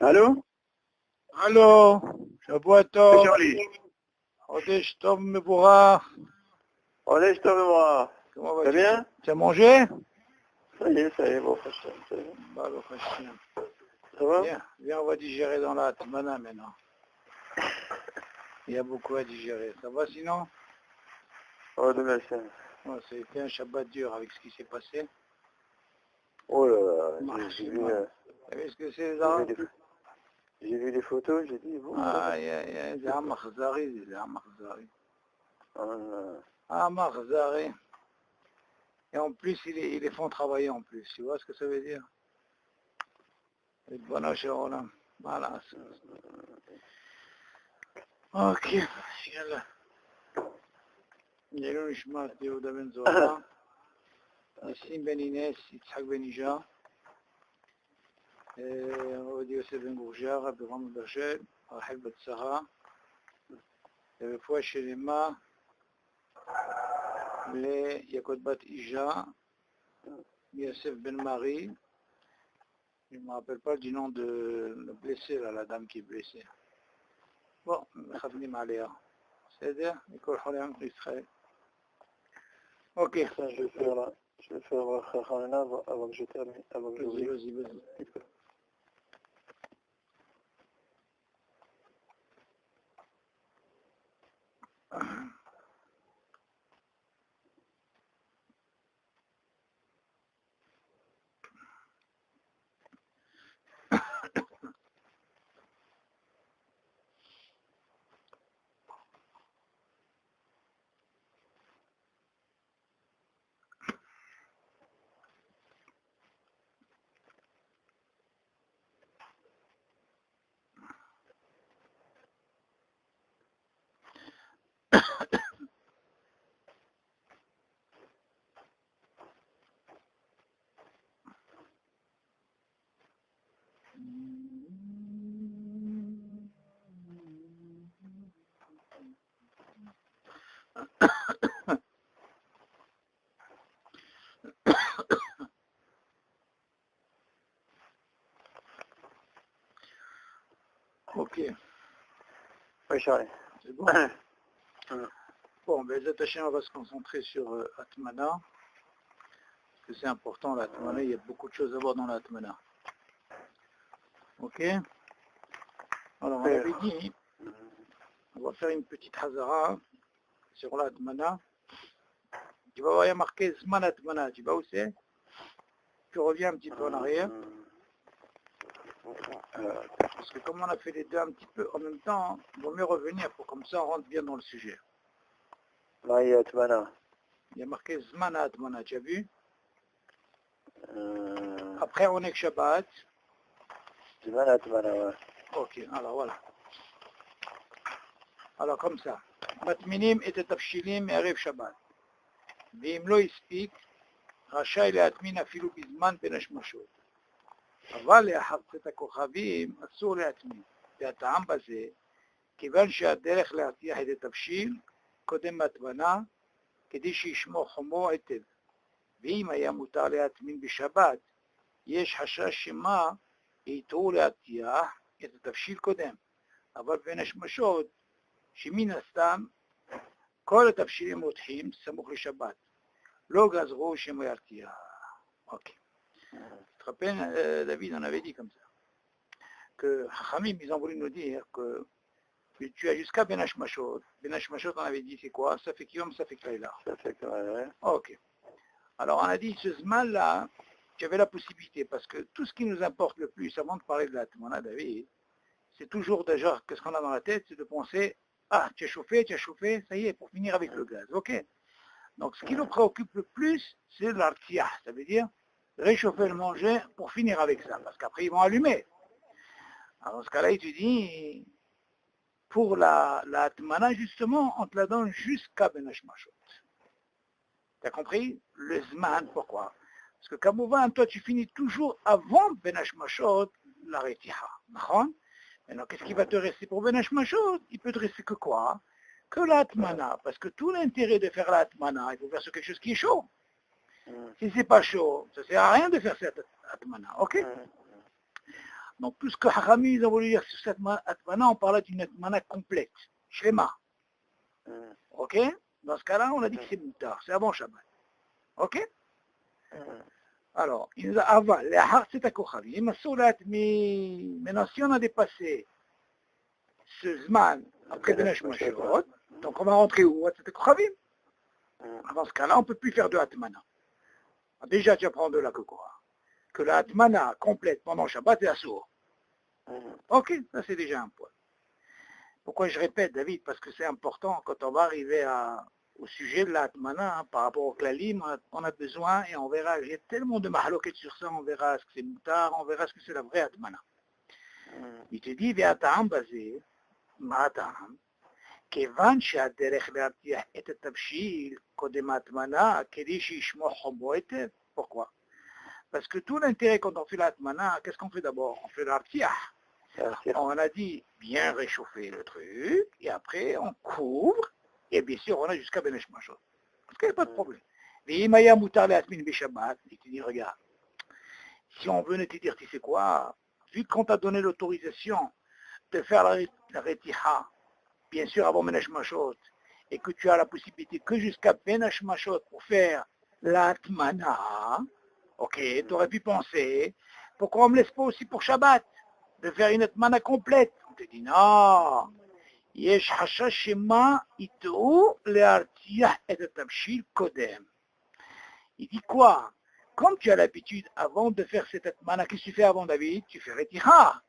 Allô? Allô, Shabbat Tov, Charlie. Chodesh Tov Mevorach. Allez, je te revois. Comment Ça vas-tu? bien? Tu as mangé? Ça y est, bon, Hashem, ça y est. Baruch Hashem. Ça va? Viens, on va digérer dans la Atmana maintenant. Il y a beaucoup à digérer. Ça va sinon? Oh, de Hashem. Bon, c'était un Shabbat dur avec ce qui s'est passé. Oh là là, Marche, j'ai vu, Vous savez ce que c'est les j'ai Arabes? vu j'ai vu des photos, j'ai dit, bon. Aïe, aïe, aïe, c'est un Makhzari, c'est un Makhzari. Ah, Un Makhzari. Et en plus, ils les font travailler en plus. Tu vois ce que ça veut dire? Et bon, voilà. Ok. Yalla. Yalou Nishmat Yehuda ben Zohar. Nissim ben Inès, Yitzhak ben Ija. Rabbi Yosef ben Gourja, Rabbi Ram Bergel, Rachel bat Sarah. Rafouah Shelema. Les Yakot bat Ija. Yosef ben Marie. Je ne me rappelle pas du nom de le blessé, là, la dame qui est blessée. Bon, Chavnim Aléa. C'est-à-dire, École Choléam Israël. Ok. ça, je vais faire Chachanena avant que je termine, avant que j'oublie. Vas-y. Ok. Oui, Charlie. C'est bon. Bon, ben, on va se concentrer sur Atmana. Parce que c'est important, l'Atmana. Il y a beaucoup de choses à voir dans l'Atmana. Ok. Alors, on avait dit, on va faire une petite Hazara sur l'Atmana. Tu vas voir, il y a marqué Zman Atmana. Tu vois où c'est? Tu reviens un petit peu en arrière. Parce que comme on a fait les deux un petit peu en même temps, il vaut mieux revenir pour comme ça on rentre bien dans le sujet. Maï Atmana. Il y a marqué Zman Atmana, tu as vu? Après on est que Shabbat. Zman Atmana, ouais. Ok, alors voilà. Alors comme ça. Matminim et Tafshilim et Erev Shabbat. Vim lo ispik, Rachai להתמין אפילו בזמן בין השמשות. אבל לאחר צאת הכוכבים אסור להטמין. והטעם בזה, כיוון שהדרך להרתיח את התבשיל קודם מהטמנה, כדי שישמור חומו היטב. ואם היה מותר להטמין בשבת, יש חשש שמא יתרו להרתיח את התבשיל קודם. אבל בין השמשות, שמן הסתם כל התבשילים רותחים סמוך לשבת. לא גזרו שמא ירתיח. אוקיי. Tu te rappelles, David en avait dit comme ça, que Hamim, ils ont voulu nous dire que tu as jusqu'à Ben Hashmashot. Ben Hashmashot, on avait dit, c'est quoi? Ça fait Kiyom, ça fait Kaila. Ça fait que, ouais. Ok. Alors, on a dit, ce Zman-là, tu avais la possibilité, parce que tout ce qui nous importe le plus, avant de parler de la Tmona, David, c'est toujours déjà, qu'est-ce qu'on a dans la tête, c'est de penser, ah, tu as chauffé, ça y est, pour finir avec le gaz. Ok. Donc, ce qui nous préoccupe le plus, c'est l'artiyah, ça veut dire réchauffer le manger pour finir avec ça, parce qu'après ils vont allumer. Alors dans ce cas-là, il te dit, pour la Atmana, justement, on te la donne jusqu'à Ben Hashmashot. Tu as compris? Le Zman, pourquoi? Parce que Kamouvan, toi tu finis toujours avant Ben Hashmashot la Retiha. Maintenant, qu'est-ce qui va te rester pour Ben Hashmashot? Il peut te rester que quoi? Que l'Atmana. Parce que tout l'intérêt de faire l'Atmana, il faut faire sur quelque chose qui est chaud. Si c'est pas chaud, ça sert à rien de faire cette Atmana, ok? Donc tout ce que Harami ils ont voulu dire sur cette atmana, on parlait d'une atmana complète, shlema. Ok? Dans ce cas-là, on a dit que c'est moutar, c'est avant Shabbat. Ok? Alors, il nous a aval, les harset à kochavim, maintenant si on a dépassé ce zman après Benesh Mashot, donc on va rentrer où? Harset kochavim. Dans ce cas-là, on ne peut plus faire de atmana. Déjà, tu apprends de là que quoi? Que la atmana complète pendant Shabbat est assour. Ok, ça c'est déjà un point. Pourquoi je répète, David? Parce que c'est important quand on va arriver au sujet de la atmana, hein, par rapport au klalim, on a besoin, et on verra, il y a tellement de mahaloket sur ça, on verra ce que c'est moutar, on verra ce que c'est la vraie atmana. Il te dit, ve'ata'am basé, ma'ata'am, כיוון שהדרך להרתיח את התבשיל קודם ההטמנה, כדי שישמור חומו היטב. Pourquoi? Parce que tout l'intérêt quand on fait l'atmana, qu'est-ce qu'on fait d'abord? On fait l'artiah. On a dit bien réchauffer le truc, et après on couvre, et bien sûr on a jusqu'à Benesh Mashot. Parce qu'il n'y a pas de problème. Mais Imaya Moutar le Atmin Beshabbat, il te dit, regarde, si on venait te dire, tu sais quoi, vu qu'on t'a donné l'autorisation de faire la retiha, bien sûr avant Benesh Mashot, et que tu as la possibilité que jusqu'à Benesh Mashot pour faire l'atmana, ok, tu aurais pu penser, pourquoi on ne me laisse pas aussi pour Shabbat, de faire une atmana complète? On te dit non, yesh hashash shema itou le'artiah et tabshil kodem. Il dit quoi? Comme tu as l'habitude avant de faire cette atmana, qu'est-ce que tu fais avant David? Tu fais retiha.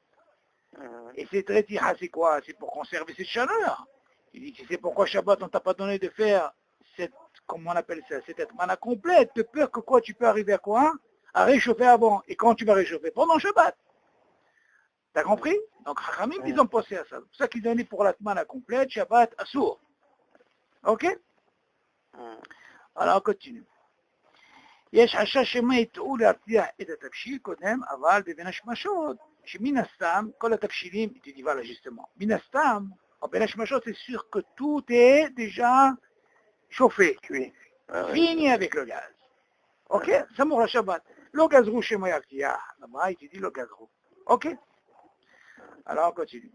Et cette retiha, c'est quoi? C'est pour conserver cette chaleur. Il dit, c'est pourquoi Shabbat, on ne t'a pas donné de faire cette, comment on appelle ça, cette atmana complète, de peur que quoi, tu peux arriver à quoi? À réchauffer avant. Et quand tu vas réchauffer? Pendant Shabbat. T'as compris? Donc, Chachamim, ils ont pensé à ça. C'est pour ça qu'ils ont dit pour l'atmana complète, Shabbat, assour. Ok? Alors, on continue. יש חשש שמא יטעו להרתיח את התבשיל קודם, אבל בבין השמשות, שמן הסתם, כל התבשילים, tu dis voilà justement, מן הסתם, בין השמשות, c'est sûr que tout est déjà chauffé, cuit, fini avec le gaz. Ok? Ça mourra Shabbat. Le gaz rouge chez moi yartiah, là-bas, il te dit le gaz rouge. Ok? Alors on continue.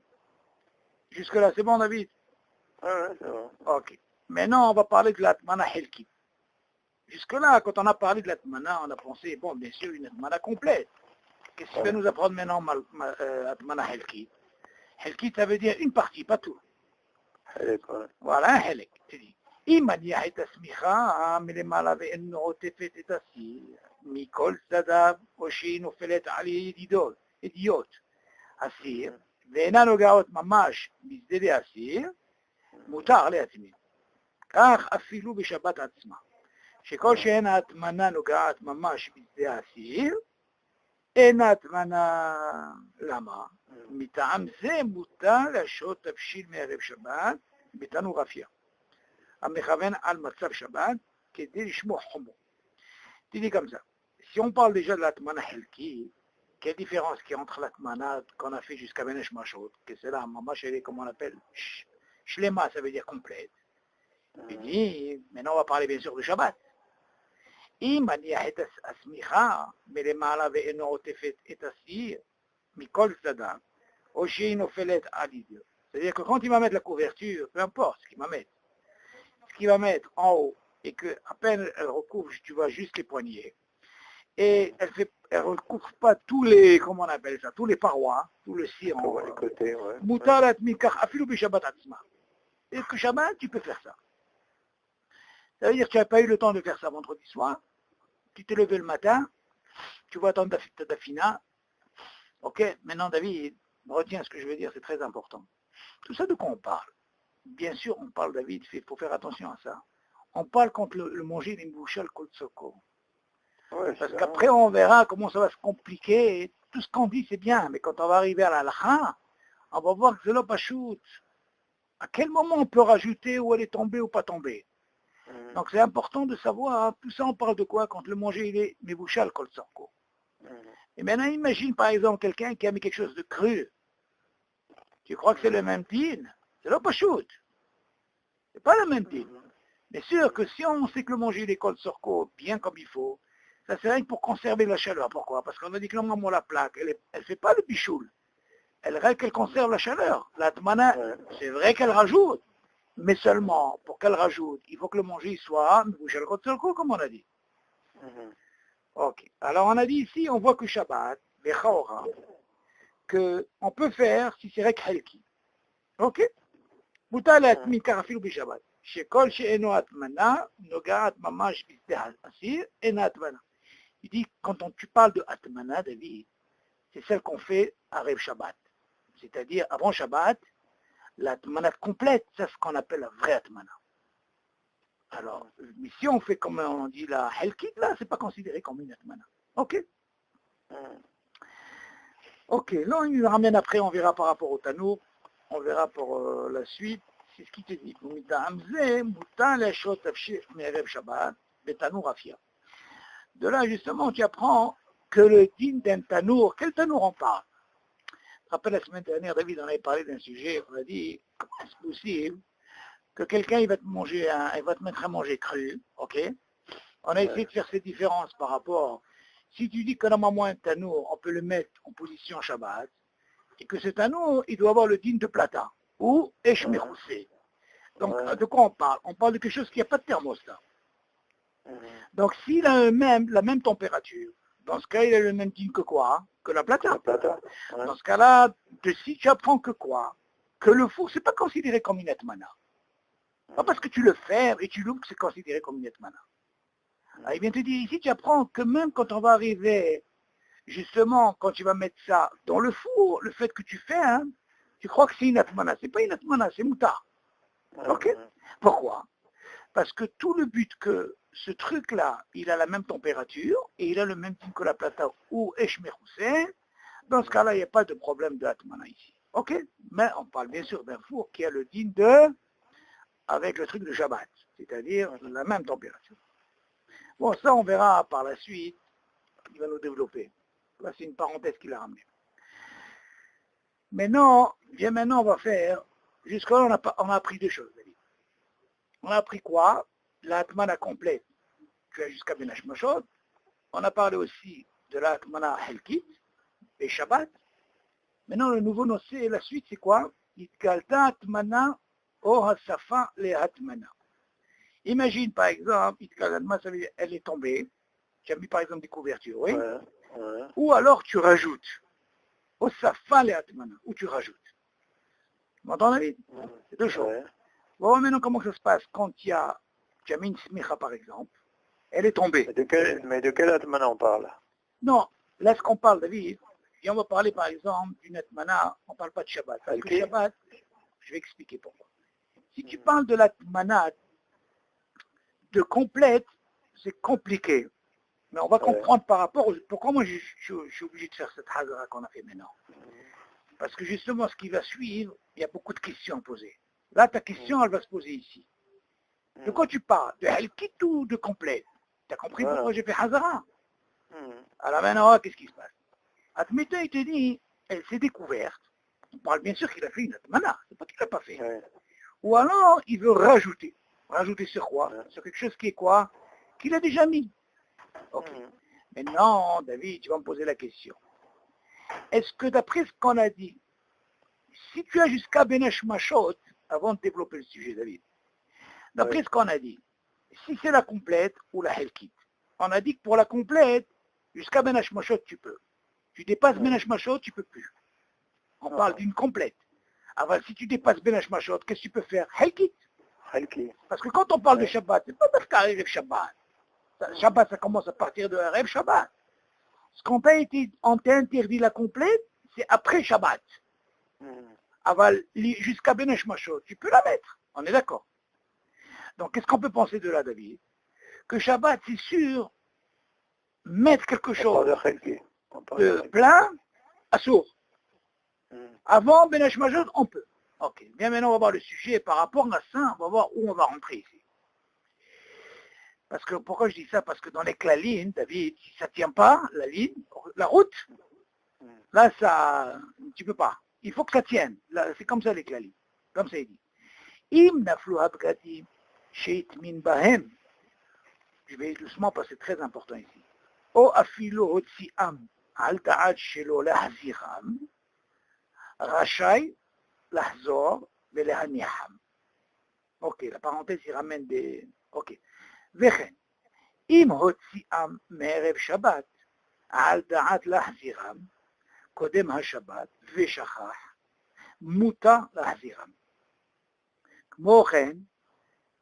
Jusque-là, c'est bon, David? c'est bon. Ok. Maintenant, on va parler de l'atmana helkit. Jusque-là, quand on a parlé de l'atmana, on a pensé, bon, bien sûr, une atmana complète. Qu'est-ce que tu vas nous apprendre maintenant, atmana helkit? Helkit, ça veut dire une partie, pas tout. Voilà, un helek, tu dis. אם מניח את השמיכה מלמעלה ואינו עוטפת את הסיר, מכל צדדיו, או שהיא נופלת על ידיעות הסיר, ואינה נוגעת ממש בשדה הסיר, מותר להטמין. כך אפילו בשבת עצמה. שכל שאין ההטמנה נוגעת ממש בשדה הסיר, אין ההטמנה. למה? מטעם זה מותר להשעות תבשיל מערב שבת בתנור רפיח, המכוון על מצב שבת כדי לשמור חומו. תדעי comme ça. Si on parle déjà de l'atmana helki, quelle différence qu'il y a entre l'atmana qu'on a fait jusqu'à Benesh Mashot, que c'est là, mamash, elle est comme on appelle, shlema, ça veut dire complète. Il dit, maintenant on va parler bien sûr de Shabbat. אם מניח את השמיכה מלמעלה ואינו עוטפת את הסיר מכל צדדיו, או שהיא נופלת על ידיו. C'est-à-dire que quand il va mettre la couverture, peu importe ce qu'il va mettre, en haut, et que à peine elle recouvre, tu vois juste les poignets, et elle recouvre pas tous les, comment on appelle ça, tous les parois, tout le cire en haut. Les côtés, ouais. Mutalat mikach afilu bishabat atzma. Et que Shabbat, tu peux faire ça. Ça veut dire que tu n'as pas eu le temps de faire ça vendredi soir, tu t'es levé le matin, tu vois attendre ta dafina. Ok, maintenant David, retiens ce que je veux dire, c'est très important. Tout ça de quoi on parle? Bien sûr, on parle, David, il faut faire attention à ça. On parle contre le manger des mouchal koltsoko. Ouais, parce qu'après, on verra comment ça va se compliquer. Tout ce qu'on dit, c'est bien, mais quand on va arriver à la halakha, on va voir que c'est l'opachut. À quel moment on peut rajouter où elle est tombée ou pas tombée? Donc c'est important de savoir, tout ça on parle de quoi quand le manger il est mebouchal koltsoko. Et maintenant imagine par exemple quelqu'un qui a mis quelque chose de cru. Tu crois que c'est le même din? C'est l'opachut. C'est pas le même din. Mais sûr que si on sait que le manger il est koltsoko bien comme il faut, ça c'est rien que pour conserver la chaleur. Pourquoi? Parce qu'on a dit que normalement la plaque, elle ne fait pas le bichoul. Elle règle qu'elle conserve la chaleur. La tmana, c'est vrai qu'elle rajoute, mais seulement pour qu'elle rajoute, il faut que le manger soit bouger le coup, comme on a dit. Ok. Alors on a dit ici, on voit que Shabbat, les Chaora, qu'on peut faire si c'est rek halki. Ok? מותר להטמין כך אפילו בשבת, שכל שאינו הטמנה נוגעת ממש בשדה האסיר, אינה הטמנה. Il dit, tu parles de Atmana, David, c'est celle qu'on fait à Reb Shabbat. C'est-à-dire, avant Shabbat, l'Atmana complète, c'est ce qu'on appelle la vraie Atmana. Alors, mais si on fait comme on dit la Helkit, là, c'est pas considéré comme une Atmana. Ok? Ok, là, il nous ramène après, on verra par rapport au Tanour, on verra pour la suite. C'est ce qu'il te dit. De là, justement, tu apprends que le din d'un tanour, quel tanour on parle? Je me rappelle la semaine dernière, David, on avait parlé d'un sujet, on a dit, comment est-ce possible que quelqu'un il va te mettre à manger cru, ok? On a essayé de faire ces différences par rapport, si tu dis que normalement un tanour, on peut le mettre en position Shabbat, et que ce tanour, il doit avoir le din de plata, ou eshmeroussé. Donc, de quoi on parle? On parle de quelque chose qui n'a pas de thermostat. Donc, s'il a la même température, dans ce cas, il a le même din que quoi? Que la plata. Dans ce cas-là, si tu apprends que quoi? Que le four, c'est pas considéré comme une atmana. Pas parce que tu le fermes et tu l'ouvres que c'est considéré comme une atmana. Alors, il vient te dire ici, tu apprends que même quand on va arriver, justement, quand tu vas mettre ça dans le four, le fait que tu fermes, tu crois que c'est une atmana. C'est pas une atmana, c'est moutar. Ok? Pourquoi? Parce que tout le but que ce truc-là, il a la même température et il a le même type que la plata ou Eshmeroussé, dans ce cas-là, il n'y a pas de problème de atmana ici. Ok? Mais on parle bien sûr d'un four qui a le din avec le truc de Shabbat, c'est-à-dire la même température. Bon, ça on verra par la suite, il va nous développer. Là, c'est une parenthèse qu'il a ramenée. Maintenant, on va faire, jusqu'à là, on a appris deux choses. On a appris quoi? La Atmana complète, tu as jusqu'à Ben Hashmashot. On a parlé aussi de la Atmana Helkit et Shabbat. Maintenant, le nouveau noté, la suite, c'est quoi? Itkalta Atmana o Hasafa le Atmana. Imagine, par exemple, Itkalta Atmana, elle est tombée. Tu as mis, par exemple, des couvertures, oui? Ou alors, tu rajoutes. Hasafa le Atmana, ou tu rajoutes. Tu m'entends, David? C'est deux choses. Bon, maintenant, comment ça se passe quand tu as mis une smicha, par exemple, elle est tombée. Mais de quelle atmana on parle? Non, là, ce qu'on parle, David, et on va parler, par exemple, d'une atmana, on ne parle pas de Shabbat. Parce que Shabbat, je vais expliquer pourquoi. Si tu parles de l'atmana de complète, c'est compliqué. Mais on va comprendre par rapport pourquoi moi, je suis obligé de faire cette hazara qu'on a fait maintenant. Parce que justement, ce qui va suivre, il y a beaucoup de questions à poser. Là, ta question, elle va se poser ici. De quoi tu parles? De halkit ou de complet? Tu as compris pourquoi j'ai fait Hazara? Alors maintenant, qu'est-ce qui se passe? Admettons, il te dit, elle s'est découverte. On parle bien sûr qu'il a fait une atmana, c'est pas qu'il l'a pas fait. Ou alors, il veut rajouter. Rajouter sur quoi? Sur quelque chose qui est quoi? Qu'il a déjà mis. Ok. Maintenant, David, tu vas me poser la question. Est-ce que d'après ce qu'on a dit, si tu as jusqu'à Ben Hashmashot, avant de développer le sujet, David, d'après ce qu'on a dit, si c'est la complète ou la helkit, on a dit que pour la complète, jusqu'à Ben Hashmashot, tu peux. Tu dépasses Ben Hashmashot, tu peux plus. On parle d'une complète. Alors, si tu dépasses Ben Hashmashot, qu'est-ce que tu peux faire? Helkit. Parce que quand on parle de Shabbat, c'est pas parce qu'arrive Shabbat. Shabbat, ça commence à partir de un rêve Shabbat. Ce qu'on t'a interdit la complète, c'est après Shabbat. Jusqu'à Ben Hashmashot, tu peux la mettre. On est d'accord. Donc, qu'est-ce qu'on peut penser de là, David? Que Shabbat, c'est sûr, mettre quelque chose de plein à sourd. Avant Ben Hashmashot, on peut. Ok, bien maintenant, on va voir le sujet par rapport à ça, on va voir où on va rentrer ici. Parce que, pourquoi je dis ça? Parce que dans les clalines, David, si ça ne tient pas, la ligne, la route, là, ça, tu peux pas. Il faut que ça tienne. C'est comme ça les clalines. Comme ça, il dit. Im naflu habgadim sheit min bahem. Je vais doucement parce que c'est très important ici. או אפילו הוציאם על דעת שלא להחזירם, רשאי לחזור ולהניחם. אוקיי, לפרנטז היא רמן אוקיי. וכן, אם הוציאם מערב שבת על דעת להחזירם קודם השבת ושכח, מותר להחזירם. כמו כן,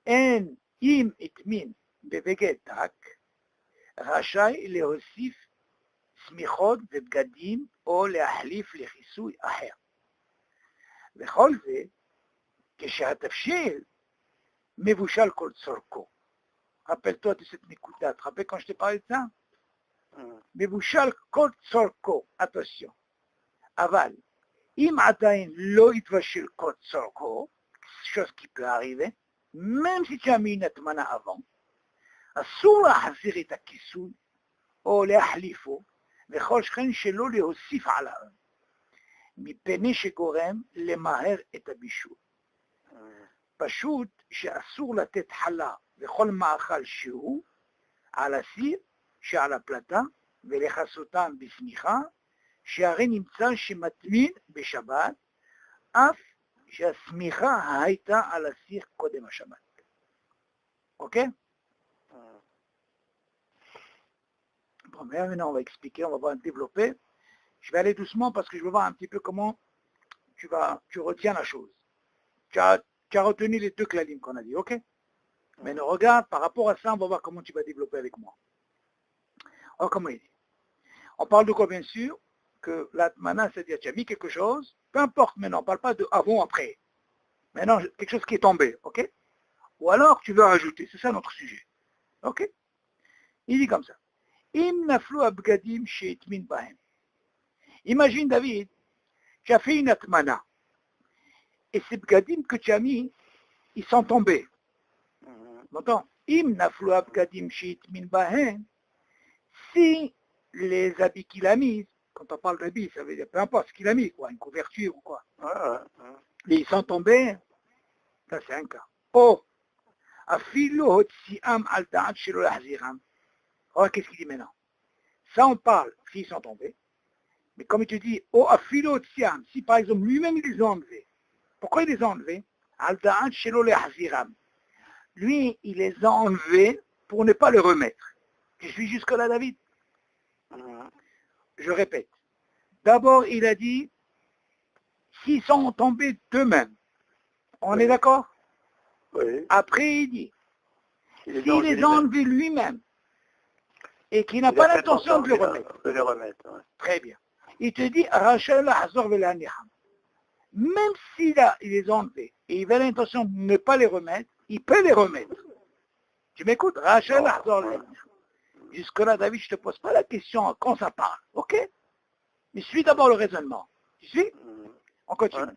אין אם הטמין בבגד דק, רשאי להוסיף סמיכות ובגדים או להחליף לכיסוי אחר. וכל זה, כשהתבשיל מבושל כל צורכו. rappelle-toi de cette nekuda, tu te rappelles quand je t'ai parlé de ça? מבושל כל צורכו, attention. אבל, אם עדיין לא יתבשל כל צורכו, chose qui peut arriver, même si tu as mis une atmana avant, אסור להחזיר את הכיסוי או להחליפו, וכל שכן שלא להוסיף עליו, מפני שגורם למהר את הבישול. פשוט שאסור לתת חלה וכל מאכל שהוא על הסיר שעל הפלטה ולכסותם בסמיכה, שהרי נמצא שמטמין בשבת, אף שהסמיכה הייתה על הסיר קודם השבת. אוקיי? Bon, maintenant on va expliquer, on va développer. Je vais aller doucement parce que je veux voir un petit peu comment tu retiens la chose. Tu as retenu les deux clalim qu'on a dit, ok? Maintenant regarde, par rapport à ça, on va voir comment tu vas développer avec moi. Alors comment il dit? On parle de quoi bien sûr? Que l'atmana, c'est-à-dire tu as mis quelque chose, peu importe maintenant, on ne parle pas de avant, après. Maintenant, quelque chose qui est tombé, ok? Ou alors tu veux rajouter, c'est ça notre sujet. Ok? Il dit comme ça. Im naflu abgadim sheitmin bahem. Imagine David, tu as fait une atmana. Et ces bgadim que tu as mis, ils sont tombés. Maintenant, im naflu abgadim sheitmin bahem, si les habits qu'il a mis, quand on parle d'habits, ça veut dire peu importe ce qu'il a mis, quoi, une couverture ou quoi. Et ils sont tombés, ça c'est un cas. Oh, afilu hotziam al da'at shelo lahziram. Alors, qu'est-ce qu'il dit maintenant? Ça, on parle s'ils sont tombés. Mais comme tu dis, oh, afilu hotziam, si par exemple lui-même il les a enlevés. Pourquoi il les a enlevés? Al da'at shelo lahziram. Lui, il les a enlevés pour ne pas les remettre. Tu suis jusque-là, David? Je répète. D'abord, il a dit, s'ils sont tombés d'eux-mêmes. On est d'accord? Oui. Après, il dit, s'il les a enlevés lui-même et qu'il n'a pas l'intention de les remettre. Ouais. Très bien. Il te dit, Rachel Hazor Velaniham. Même s'il les a enlevés et il avait l'intention de ne pas les remettre, il peut les remettre. Tu m'écoutes? Rachel Hazor Velaniham. Jusque-là, David, je ne te pose pas la question quand ça parle. Ok? Mais suis d'abord le raisonnement. Tu suis? On continue.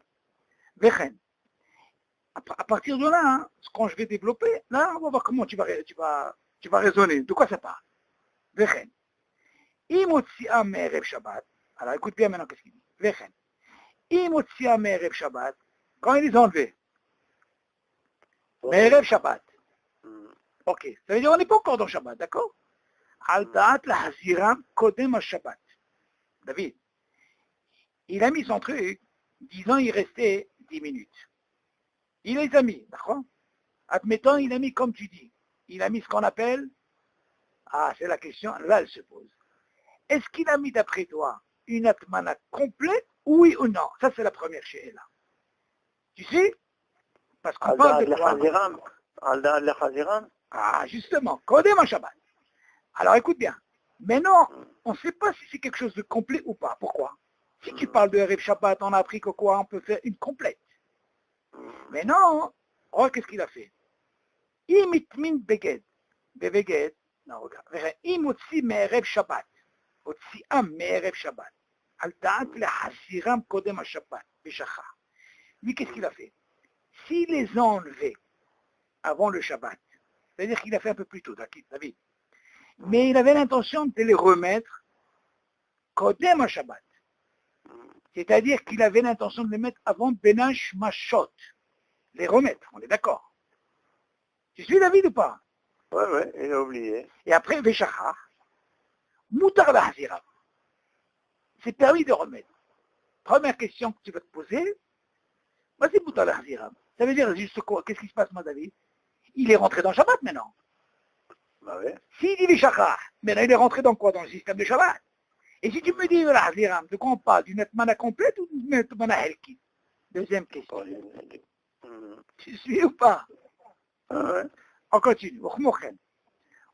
Vechen. À partir de là, hein, quand je vais développer, là, on va voir comment tu vas raisonner. De quoi ça parle? Vechen. Imotsia me'erev Shabbat. Alors écoute bien maintenant qu'est-ce qu'il dit. Vechen. Imotsia me'erev Shabbat. Quand il les a enlevés. Me'erev Shabbat. Ok. Ça veut dire qu'on n'est pas encore dans Shabbat, d'accord? Al da'at lahaziram kodem al-Shabbat. David. Il a mis son truc, disant il restait 10 minutes. Il les a mis, d'accord? Admettons, il a mis comme tu dis. Il a mis ce qu'on appelle, c'est la question, là elle se pose. Est-ce qu'il a mis d'après toi une atmana complète, oui ou non? Ça c'est la première chez là. Tu sais? Parce qu'on parle de quoi? Justement, Kodem Shabbat. Alors écoute bien. Maintenant, on ne sait pas si c'est quelque chose de complet ou pas. Pourquoi? Si tu parles de Erev Shabbat, on a appris que quoi? On peut faire une complète. Mais non, regarde qu'est-ce qu'il a fait. Imitmin beged. Beveged. Non, regarde. Imotsi me'erev Shabbat. Otzi'am me'erev Shabbat. Al da'at lehasiram kodem Shabbat. Beshacha. Lui, qu'est-ce qu'il a fait? S'il les a enlevés avant le Shabbat, c'est-à-dire qu'il a fait un peu plus tôt, David. Mais il avait l'intention de les remettre kodem Shabbat. C'est-à-dire qu'il avait l'intention de les mettre avant Benash Mashot. Les remettre, on est d'accord. Tu suis David ou pas? Ouais, il a oublié. Et après, Veshachar. Moutar la hazira. C'est permis de remettre. Première question que tu vas te poser, vas-y Moutar la hazira. Ça veut dire juste quoi? Qu'est-ce qui se passe, mon David? Il est rentré dans Shabbat maintenant. Bah ouais. S'il dit les Shachar, maintenant il est rentré dans quoi? Dans le système de Shabbat. Et si tu me dis la hazira, de quoi on parle? D'une netmana complète ou d'une netmana helki? Deuxième question. Tu suis ou pas? Ouais. On continue.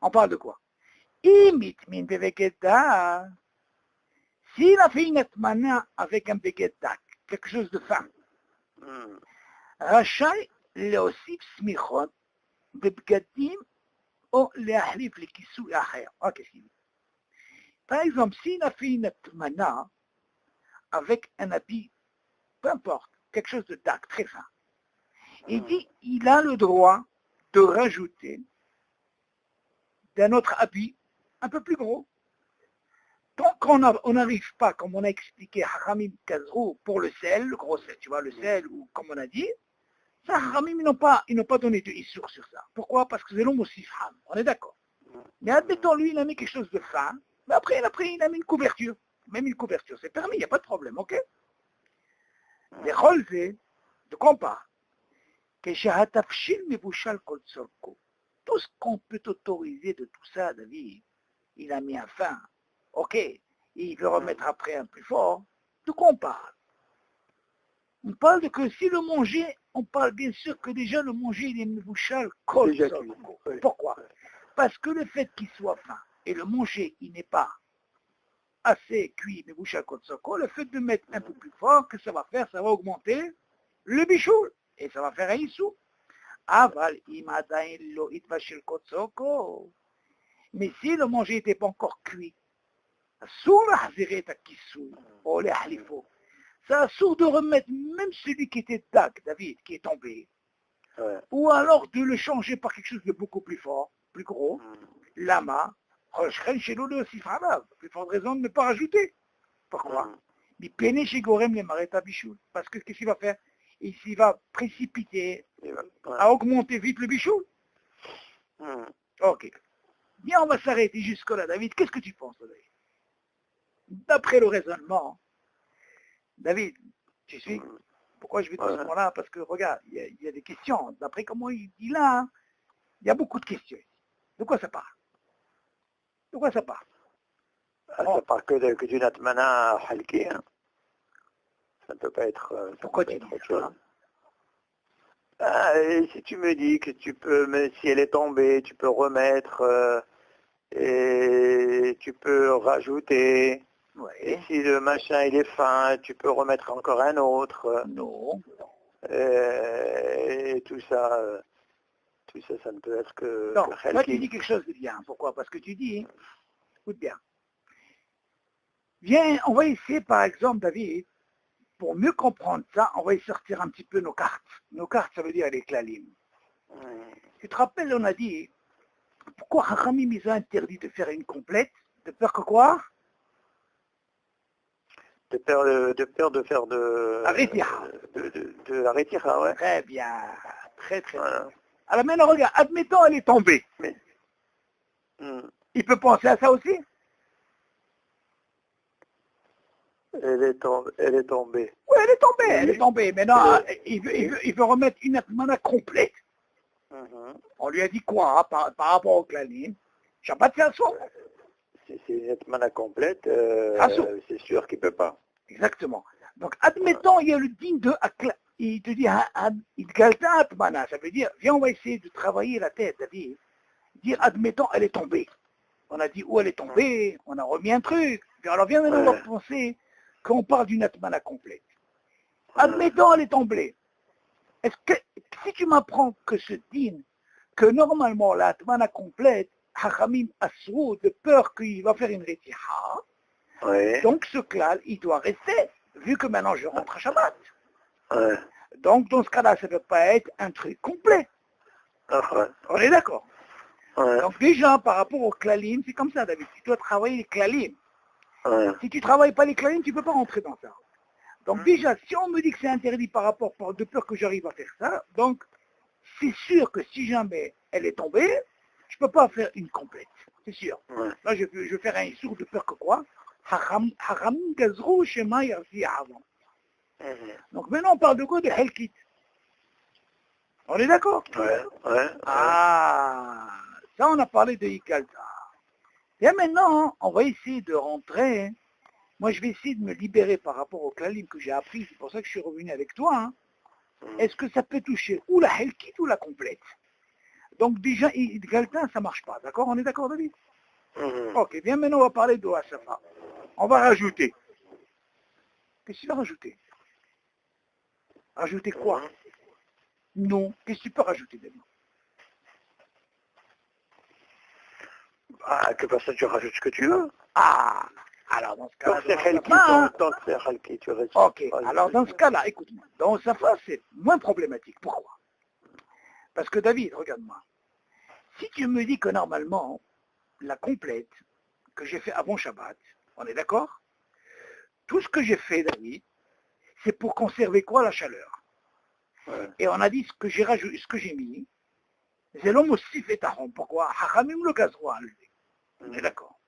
On parle de quoi? Imit min bevegeda. S'il a fait une netmana avec un begeda, quelque chose de fin, rachai leosif smichot bebgadim ou leahlif le kisou acher. Qu'est-ce qu'il dit? Par exemple, s'il a fait une netmana avec un habit, peu importe, quelque chose de dark, très fin, il dit il a le droit de rajouter d'un autre habit un peu plus gros. Tant qu'on n'arrive pas, comme on a expliqué, Haramim Kazrou, pour le sel, le gros sel, tu vois, le sel, ou comme on a dit, ça, Haramim, ils n'ont pas donné de Issour sur ça. Pourquoi? Parce que c'est l'homme aussi Ham, on est d'accord. Mais admettons, lui, il a mis quelque chose de fin, mais après, il a mis une couverture. Même une couverture, c'est permis, il n'y a pas de problème, ok? Les relevés, de quoi on parle? Tout ce qu'on peut autoriser de tout ça, David, il a mis un fin. Ok, il veut remettre après un plus fort. De quoi on parle? On parle de que si le manger, on parle bien sûr que déjà le manger, il est mebouchal kol. Pourquoi? Parce que le fait qu'il soit fin et le manger, il n'est pas assez cuit, mebouchal kol soko, le fait de mettre un peu plus fort, que ça va faire, ça va augmenter le bichoul. Et ça va faire un issou. Aval imadain lo itvashil kol soko. Mais si le manger n'était pas encore cuit, ça assourd de remettre même celui qui était Dag, David, qui est tombé, ou alors de le changer par quelque chose de beaucoup plus fort, plus gros, lama, chez l'eau aussi plus forte raison de ne pas rajouter. Pourquoi? Parce que qu'est-ce qu'il va faire? Il va précipiter, à augmenter vite le bichou. Ok. Bien, on va s'arrêter jusque-là, David. Qu'est-ce que tu penses, David? D'après le raisonnement, David, tu suis? Pourquoi je vais te ce point-là? Parce que, regarde, il y a des questions. D'après comment il dit là, hein, il y a beaucoup de questions. De quoi ça parle? De quoi ça parle? Ça parle que d'une atmana halki. Hein. Ça ne peut pas être... Pourquoi tu dis ça? Et si tu me dis que tu peux, mais si elle est tombée, tu peux remettre et tu peux rajouter. Et si le machin il est fin, tu peux remettre encore un autre. Non. Et tout ça, ça ne peut être que... Non, là tu dis quelque chose de bien. Pourquoi? Parce que tu dis, écoute bien. Viens, on va essayer par exemple, David, pour mieux comprendre ça, on va y sortir un petit peu nos cartes. Nos cartes, ça veut dire les klalim. Tu te rappelles, on a dit, pourquoi Hachamim ils ont interdit de faire une complète? De peur que quoi? De peur de faire de la retira, ouais. Très bien, très bien. Alors maintenant, regarde, admettons elle est tombée. Mais, il peut penser à ça aussi? Elle est tombée. Oui, elle est tombée. Maintenant, il veut remettre une atmana complète. On lui a dit quoi par rapport au clalim? Shabbat c'est assour. Si c'est une atmana complète, c'est sûr qu'il ne peut pas. Exactement. Donc, admettons, il y a le digne de il te dit, Idgalta atmana, ça veut dire, viens, on va essayer de travailler la tête, David. Dire, admettons, elle est tombée. On a dit où elle est tombée, on a remis un truc. Alors, viens maintenant, on va penser qu'on parle d'une atmana complète. Admettons, elle est tombée. Est-ce que, si tu m'apprends que ce dîne, que normalement la atmana complète, Hachamim Asrou, de peur qu'il va faire une retira, donc ce klal, il doit rester, vu que maintenant je rentre à Shabbat. Donc dans ce cas-là, ça ne peut pas être un truc complet. On est d'accord? Donc déjà, par rapport au klalim, c'est comme ça, David. Tu dois travailler les klalim. Si tu ne travailles pas les klalim, tu ne peux pas rentrer dans ça. Donc déjà, si on me dit que c'est interdit par rapport, de peur que j'arrive à faire ça, donc c'est sûr que si jamais elle est tombée, je ne peux pas faire une complète, c'est sûr. Ouais. Là, je vais faire un issour de peur que quoi? Hachamim gazrou shema yarzi avant. Donc maintenant, on parle de quoi? De Helkit. On est d'accord? Ouais. Ah, ça, on a parlé de Ikalta. Et maintenant, on va essayer de rentrer. Moi, je vais essayer de me libérer par rapport au klalim que j'ai appris. C'est pour ça que je suis revenu avec toi. Hein. Est-ce que ça peut toucher ou la Helkit ou la complète? Donc déjà, Ikalta, ça ne marche pas. D'accord? On est d'accord, David? Ok, bien maintenant, on va parler de Asafa. On va rajouter. Qu'est-ce que tu vas rajouter? Rajouter quoi? Non. Qu'est-ce que tu peux rajouter maintenant? Ah, que personne, tu rajoutes ce que tu veux. Ah, alors dans ce cas-là, Tant que c'est Khalki, tu restes. ok, alors dans ce cas-là, écoute-moi, dans Safa, c'est moins problématique. Pourquoi? Parce que David, regarde-moi, si tu me dis que normalement, la complète que j'ai fait avant Shabbat, on est d'accord? Tout ce que j'ai fait, David, c'est pour conserver quoi? La chaleur. Ouais. Et on a dit ce que j'ai rajouté, ce que j'ai mis, c'est l'homme aussi fait à rond. Pourquoi? Hachamim le gazroa enlevé. On est d'accord.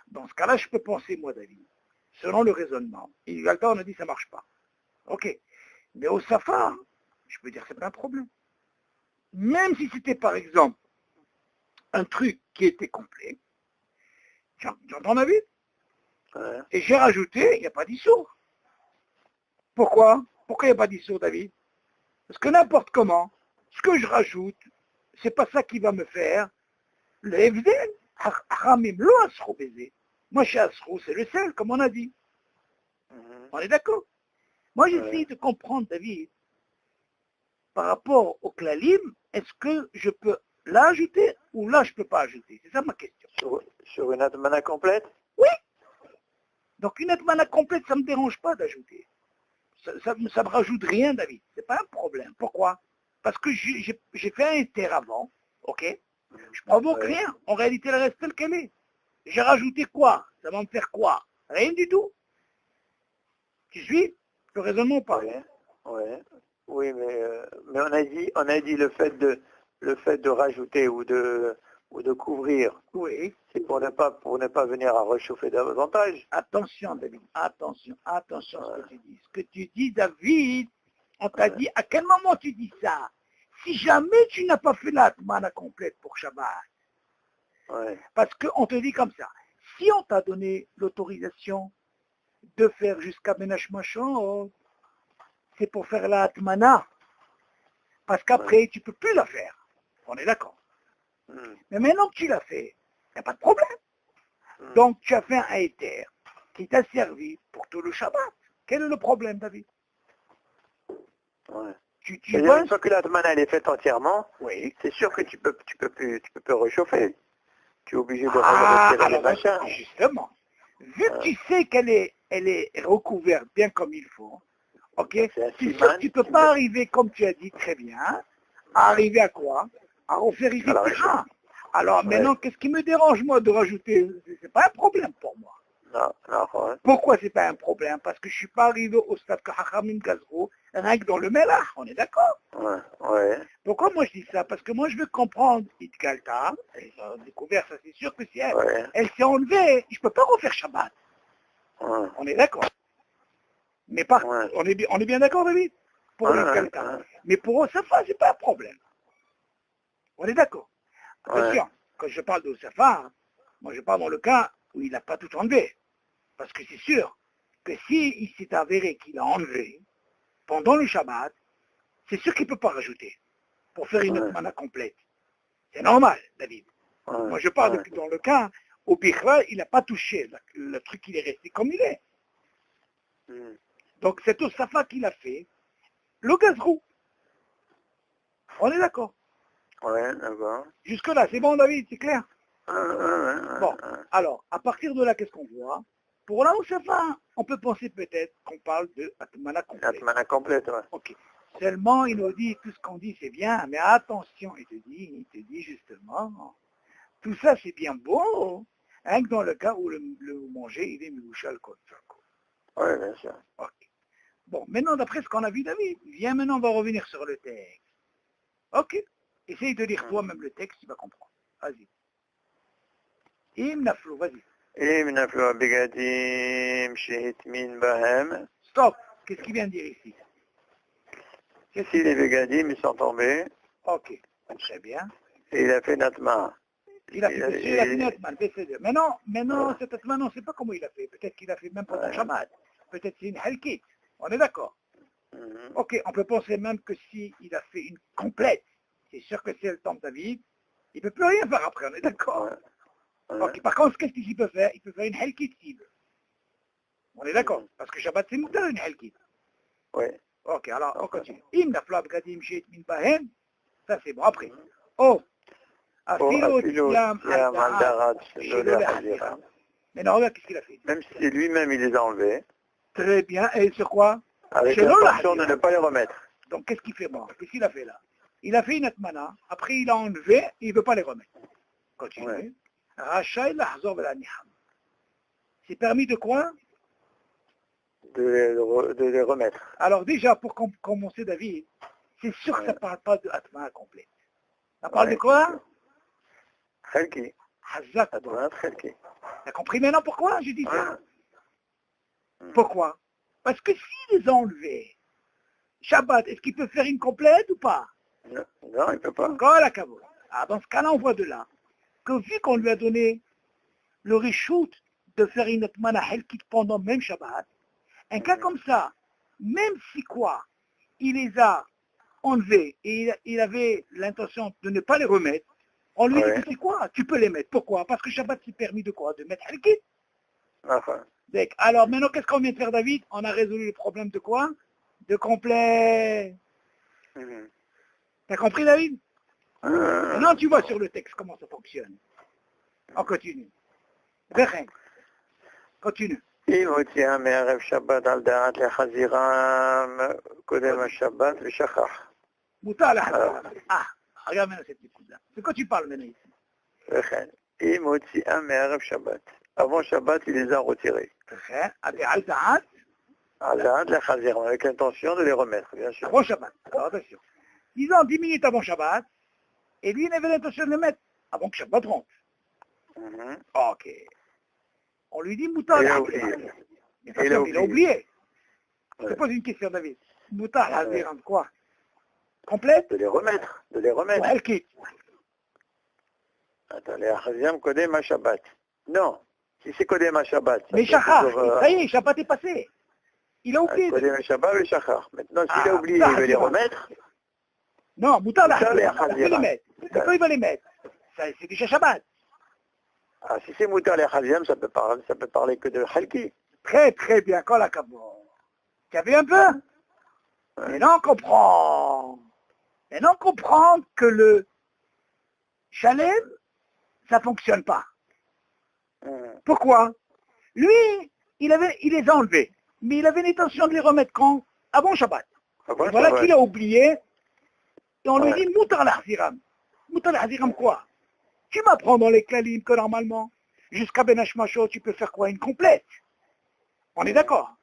Dans ce cas-là, je peux penser, moi, David, selon le raisonnement. Et Galta, on a dit ça ne marche pas. Ok. Mais au Safa, je peux dire c'est pas un problème. Même si c'était, par exemple, un truc qui était complet, j'entends David? Ouais. Et j'ai rajouté, il n'y a pas d'issour. Pourquoi? Pourquoi il n'y a pas d'issour, David? Parce que n'importe comment, ce que je rajoute, c'est pas ça qui va me faire le FDL. Haramim lo asro baiser. Moi, chez Asro, c'est le sel, comme on a dit. On est d'accord? Moi, j'essaie de comprendre, David, par rapport au klalim, est-ce que je peux l'ajouter ou là, je ne peux pas ajouter? C'est ça ma question. Sur une atmana complète? Oui. Donc, une atmana complète, ça ne me dérange pas d'ajouter. Ça me rajoute rien, David. Ce n'est pas un problème. Pourquoi? Parce que j'ai fait un terre avant, ok? Je provoque rien. En réalité, elle reste telle qu'elle est. J'ai rajouté quoi? Ça va me faire quoi? Rien du tout. Tu suis le raisonnement ou pas? Oui, mais on a dit le fait de rajouter ou de couvrir. Oui. C'est pour ne pas venir à réchauffer davantage. Attention, David. Attention à ce que tu dis. Ce que tu dis, David, on t'a dit, à quel moment tu dis ça? Si jamais tu n'as pas fait la mana complète pour Shabbat. Parce qu'on te dit comme ça. Si on t'a donné l'autorisation de faire jusqu'à Benash Machon, c'est pour faire la Atmana. Parce qu'après, tu ne peux plus la faire. On est d'accord. Mais maintenant que tu l'as fait, il n'y a pas de problème. Donc, tu as fait un éther qui t'a servi pour tout le Shabbat. Quel est le problème, David? Tu vois, une fois que l'Atmana elle est faite entièrement, c'est sûr que tu peux plus réchauffer. Tu es obligé de retirer les machins. Justement, vu que tu sais qu'elle est recouverte bien comme il faut, ok, tu ne peux pas arriver, comme tu as dit très bien, à arriver à quoi? À refaire ici. Alors maintenant, qu'est-ce qui me dérange, moi, de rajouter? C'est pas un problème pour moi. Non. Pourquoi c'est pas un problème? Parce que je suis pas arrivé au stade que Hachamim Gazro, rien que dans le Melach, on est d'accord? Pourquoi moi je dis ça? Parce que moi je veux comprendre Itkalta, ils ont découvert ça, c'est sûr que si elle s'est enlevée, je peux pas refaire Shabbat. On est d'accord? Mais on est bien d'accord, David? Pour Itkalta. Mais pour Osafa, c'est pas un problème. On est d'accord? Attention, quand je parle d'Osafa, moi je parle dans le cas où il n'a pas tout enlevé. Parce que c'est sûr que s'il s'est avéré qu'il a enlevé pendant le Shabbat, c'est sûr qu'il ne peut pas rajouter pour faire une mana complète. C'est normal, David. Moi, je parle dans le cas où Bichra, il n'a pas touché. Le truc, il est resté comme il est. Donc, c'est au Safa qu'il a fait le gazrou. On est d'accord? D'accord. Jusque-là, c'est bon, David, c'est clair? Bon, alors, à partir de là, qu'est-ce qu'on voit? Pour là où ça va, on peut penser peut-être qu'on parle de Atmana complète. Atmana complète, Ok. Seulement, il nous dit, tout ce qu'on dit, c'est bien, mais attention, il te dit justement, tout ça, c'est bien beau, hein, que dans le cas où le manger, il est Milouchal comme ça. Oui, bien sûr. Ok. Bon, maintenant, d'après ce qu'on a vu, David, viens maintenant, on va revenir sur le texte. Ok. Essaye de lire toi-même le texte, tu vas comprendre. vas-y. Im naflou, vas-y. אם נפלו הבגדים שהטמין בהם, Stop. Qu'est-ce qu'il vient de dire ici? Qu'est-ce si qu'il les vient de dire? bégadim ils sont tombés, Ok, très bien. et il a fait natma. Il a fait Netman, BC2. Maintenant, cet Netman, on ne sait pas comment il a fait. Peut-être qu'il a fait même pendant Shabbat. Peut-être c'est une halkit. On est d'accord. Ok, on peut penser même que s'il a fait une complète, c'est sûr que si elle tombe David, il ne peut plus rien faire après, on est d'accord. Ok, par contre, qu'est-ce qu'il peut faire? Il peut faire une halkit s'il veut. On est d'accord. Parce que Shabbat, c'est moutar une halkit. Oui. Ok, alors on continue. Im naflab gadim shet min bahem. Ça c'est bon. Après. Oh. Afilo tiam al-da'at shelo le'hazira. Maintenant, regarde qu'est-ce qu'il a fait. Même si lui-même il les a enlevés, Très bien. Et sur quoi? avec Shelo l'intention de le'hazira. ne pas les remettre. Donc qu'est-ce qu'il fait bon? Qu'est-ce qu'il a fait là? Il a fait une atmana. Après il a enlevé. Et il ne veut pas les remettre. Continue. Rachai lahzor ve'laniham. C'est permis de quoi? De les remettre. Alors déjà, pour commencer, David, c'est sûr que ça ne parle pas de atmana complète. Ça parle de quoi? Khelki. Hazak. Atma Khelki. T'as compris maintenant pourquoi je dis ça? Pourquoi? Parce que s'il les a enlevés, Shabbat, est-ce qu'il peut faire une complète ou pas? Non, non, il ne peut pas. Ah, dans ce cas-là, on voit de là que vu qu'on lui a donné le reshoot de faire une atmana helkit pendant même Shabbat, un cas comme ça, même si quoi, il les a enlevés et il avait l'intention de ne pas les remettre, on lui dit que c'est quoi? Tu peux les mettre. Pourquoi? Parce que Shabbat s'est permis de quoi? De mettre helkit. Enfin. Alors maintenant, qu'est-ce qu'on vient de faire, David? On a résolu le problème de quoi? De complet. T'as compris, David? Maintenant, tu vois sur le texte comment ça fonctionne. On continue. Continue. אם הוציאה מערב שבת על דעת לחזירם קודם השבת ושכח. מותר לחזירם. regarde maintenant cette écoute-là. De quoi tu parles maintenant ici? וכן, אם הוציאה מערב שבת. Avant Shabbat, il les a retirés. על דעת? על דעת לחזירם, avec l'intention de les remettre, bien sûr. Avant Shabbat. Alors attention. Disons 10 minutes avant Shabbat, et lui, il avait l'intention de les mettre avant que Shabbat rentre. Ok. On lui dit Moutar al-Haziran. Il a oublié. Je te pose une question, David. Moutar al-Haziran, quoi? Complète? De les remettre. De les remettre. Helkit. Attends, les Haziram Kodem Shabbat. Non. Si c'est Kodem Shabbat. Mais Shachar, ça y est, Shabbat est passé. Il a oublié. Kodem Shabbat et Shachar. Maintenant, s'il a oublié, il veut les remettre. Non, Moutar al-Haziran. Il peut les mettre. Pourquoi il va les mettre? C'est déjà Shabbat. Ah, si c'est Moutar les Haziram, ça peut parler que de Halki. Très très bien, quand la Kabon. Tu as vu un peu? Maintenant on comprend. Maintenant on comprend que le Shalem, ça ne fonctionne pas. Pourquoi? Lui, il les a enlevés, mais il avait l'intention de les remettre quand? Avant Shabbat. Voilà qu'il a oublié, et on lui dit Moutar al-Haziram. Moutar al-Haziram quoi? Tu m'apprends dans les klalim que normalement, jusqu'à Ben Hashmashot, tu peux faire quoi? Une complète. On est d'accord?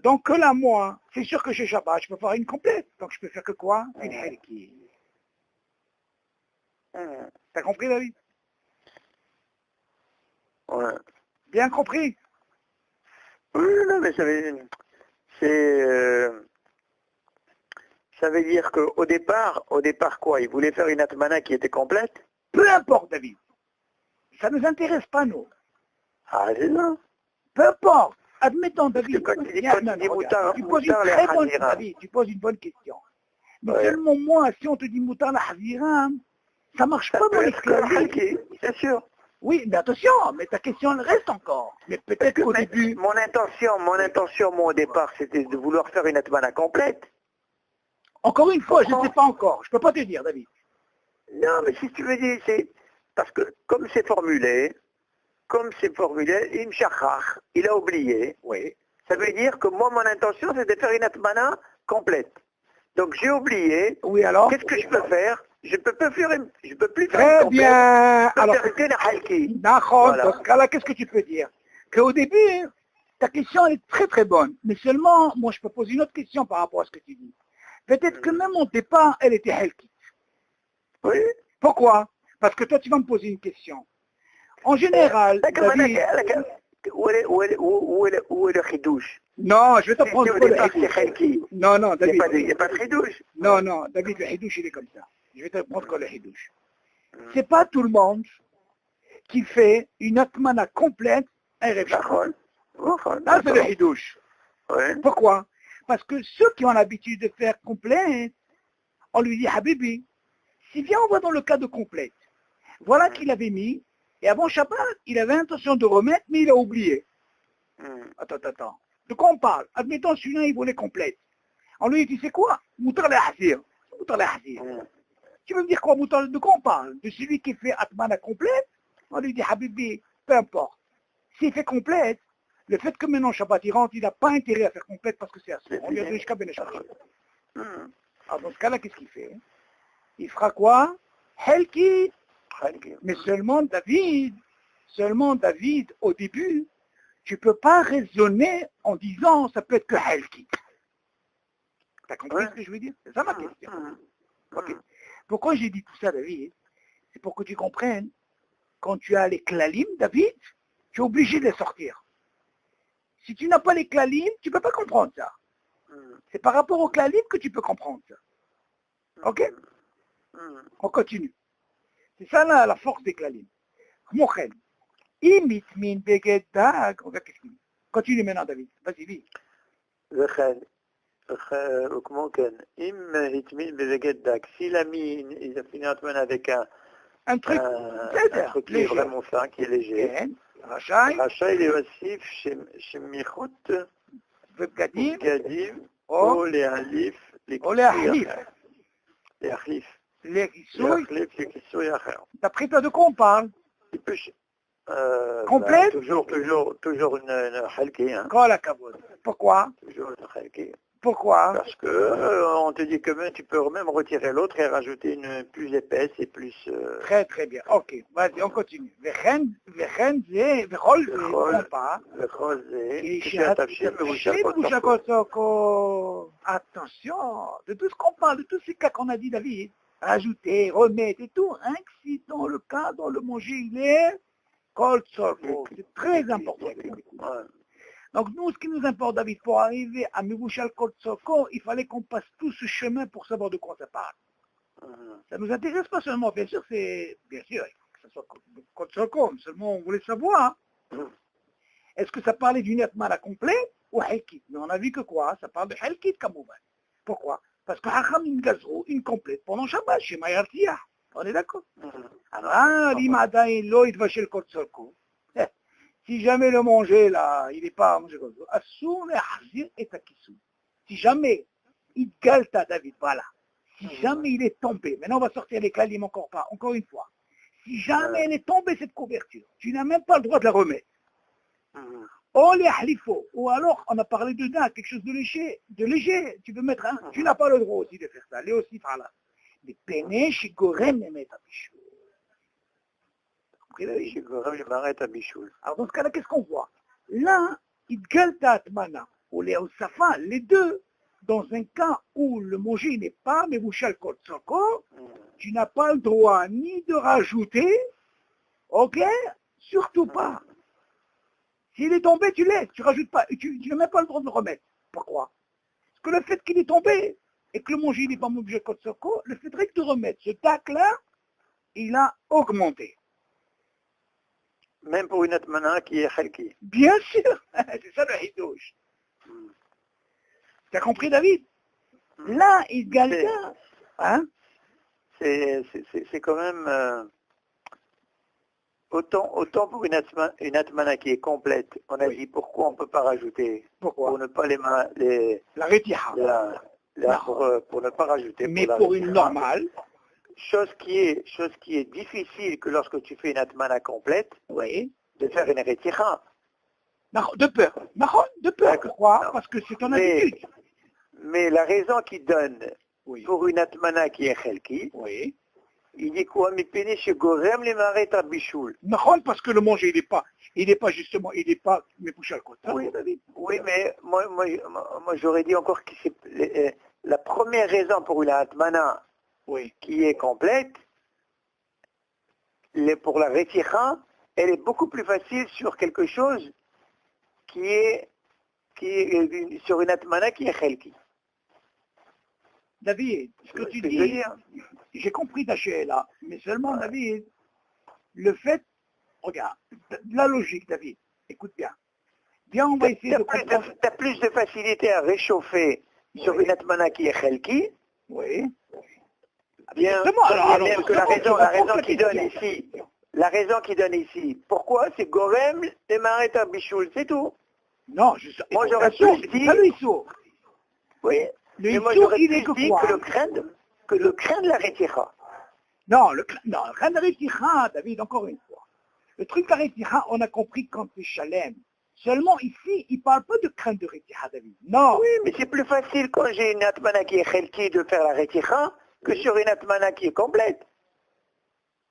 Donc là, moi, c'est sûr que chez Shabbat, je peux faire une complète. Donc je peux faire que quoi? Une helki. T'as compris, David? Ouais. Bien compris? Oui, non, mais ça veut dire qu'au départ quoi? Il voulait faire une atmana qui était complète? Peu importe, David. Ça ne nous intéresse pas, nous. Ah, c'est ça. Peu importe. Admettons, David. Tu poses une bonne question. Mais seulement moi, si on te dit Moutar al-Haziram, ça ne marche pas dans les claviers. C'est sûr. Oui, mais attention, mais ta question elle reste encore. Mais peut-être qu'au début... Mon intention, moi, au départ, c'était de vouloir faire une atmana complète. Encore une fois, je ne sais pas encore. Je ne peux pas te dire, David. Non, mais si tu veux dire, c'est parce que comme c'est formulé, Imshachach, il a oublié, ça veut dire que moi, mon intention, c'est de faire une atmana complète. Donc j'ai oublié, qu'est-ce que je peux faire? Je peux plus faire une complète. Très bien. Alors, dans ce cas-là, qu'est-ce que tu peux dire? Qu'au début, ta question elle est très très bonne, mais seulement, moi je peux poser une autre question par rapport à ce que tu dis. Peut-être que même au départ, elle était helkit. Oui. Pourquoi? Parce que toi, tu vas me poser une question. En général, David... Où est le chidouche? Non, je vais te prendre Si le chidouche. Non, non, David. Il n'y a pas de chidouche. Non, non, David, le hidouche, il est comme ça. Je vais te prendre que le hidouche. C'est pas tout le monde qui fait une atmana complète un Erev Shabbat. Là, c'est le hidouche. Ouais. Pourquoi? Parce que ceux qui ont l'habitude de faire complète, on lui dit, Habibi, si bien on va dans le cas de complète, voilà qu'il avait mis, et avant Shabbat, il avait l'intention de remettre, mais il a oublié. Attends. De quoi on parle? Admettons, celui-là, il voulait complète. On lui dit, tu sais quoi? Moutar le Hazir. Tu veux me dire quoi, Moutar? De quoi on parle? De celui qui fait Atmana complète? On lui dit, Habibi, peu importe. S'il fait complète, le fait que maintenant Shabbat il rentre, il n'a pas intérêt à faire complète parce que c'est assez. On lui a dit jusqu'à Ben Shabbat. Alors dans ce cas-là, qu'est-ce qu'il fait? Il fera quoi? Helki. Mais seulement David, au début, tu ne peux pas raisonner en disant ça peut être que Helki. Tu as compris ce que je veux dire? C'est ça ma question. Okay. Pourquoi j'ai dit tout ça, David? C'est pour que tu comprennes, quand tu as les klalim, David, tu es obligé de les sortir. Si tu n'as pas les klalim, tu ne peux pas comprendre ça. C'est par rapport aux klalim que tu peux comprendre ça. Ok? On continue. C'est ça la force des klalim. Continue maintenant, David. Vas-y, dis. S'il a mis, il a fini avec un truc qui est vraiment fin, qui est léger. Rachaï, il est aussi chez Michout, Gadim, les Halif, les D'après toi, de quoi on parle? Complète? Toujours une halki. Pourquoi? Toujours une halki. Pourquoi? Parce que on te dit que même, tu peux même retirer l'autre et rajouter une plus épaisse et plus... Très très bien. Ok, vas-y, on continue. Attention, de tout ce qu'on parle, de tous ces cas qu'on a dit, David, rajouter, remettre et tout, hein, si dans le cas, dans le manger, il est kol tzorko. C'est très important. Donc nous, ce qui nous importe, David, pour arriver à Mevushal Kol Tzorko, il fallait qu'on passe tout ce chemin pour savoir de quoi ça parle. Ça ne nous intéresse pas seulement, bien sûr, il faut que ça soit Kol Tzorko, seulement on voulait savoir, est-ce que ça parlait d'une atmana complète ou halkit? Mais on a vu que quoi? Ça parle de halkit comme on va. Pourquoi? Parce que Hacham une gazrou, une complète, pendant Shabbat, chez Mayartiyah. On est d'accord? Alors, l'imadaï, l'oïd va chez le Kol Tzorko. Si jamais le manger, là, il n'est pas mangé comme ça, assoum et hazir et takissou. Si jamais il galta, David, voilà. Si jamais il est tombé, maintenant on va sortir les klalim encore une fois. Si jamais elle est tombée, cette couverture, tu n'as même pas le droit de la remettre. Oh les halifo, ou alors on a parlé de d'un, quelque chose de léger, tu peux mettre un, tu n'as pas le droit aussi de faire ça. Allez aussi, voilà. Mais pene, shigorem, ne met à bichou. Alors dans ce cas-là, qu'est-ce qu'on voit? Là, Idgalta Atmana, ou les Osafa, les deux, dans un cas où le manger n'est pas Mevushal Kol Tzorko, tu n'as pas le droit ni de rajouter, ok? Surtout pas. S'il est tombé, tu laisses, tu rajoutes pas, tu n'as même pas le droit de le remettre. Pourquoi? Parce que le fait qu'il est tombé et que le manger n'est pas Mevushal Kol Tzorko, le fait de remettre ce tac-là, il a augmenté. Même pour une atmana qui est halki. Bien sûr, c'est ça le hidouche. Tu as compris, David? Là, il gagne. Hein? C'est quand même... autant pour une atmana qui est complète, on a dit pourquoi on ne peut pas rajouter. Pourquoi? Pour ne pas la retiha. Pour ne pas rajouter. Mais pour une normale. Chose qui est difficile que lorsque tu fais une atmana complète, oui, de faire une retira. De peur. Pourquoi? Parce que c'est ton habitude. Mais la raison qu'il donne pour une atmana qui est chelki, il dit quoi? Mais péné chez Gorem les marais à bichoul. Non, parce que le manger, il n'est pas justement, il n'est pas mais poussé à côté. Oui, mais moi j'aurais dit encore que c'est la première raison pour une atmana qui est complète, pour la Reticha, elle est beaucoup plus facile sur quelque chose qui est sur une Atmana qui est Chelki. David, ce que tu dis, j'ai compris ta là, mais seulement, David, le fait, regarde, la logique, David, écoute bien. Bien, on va essayer de comprendre. Tu as plus de facilité à réchauffer sur une Atmana qui est Chelki. Oui. Bien, même que la raison qui donne ici, pourquoi c'est Gorem et Mareta Bichoul, c'est tout. Non, moi j'aurais plus dit... Oui, mais moi j'aurais plus dit que le craint de la Reticha. Non, le craint de la Reticha, David, encore une fois. Le truc de la Reticha, on a compris quand c'est Shalem. Seulement ici, il ne parle pas de crainte de Reticha, David. Non. Oui, mais c'est plus facile quand j'ai une Atmana qui est Chelki de faire la Reticha que sur une Atmana qui est complète.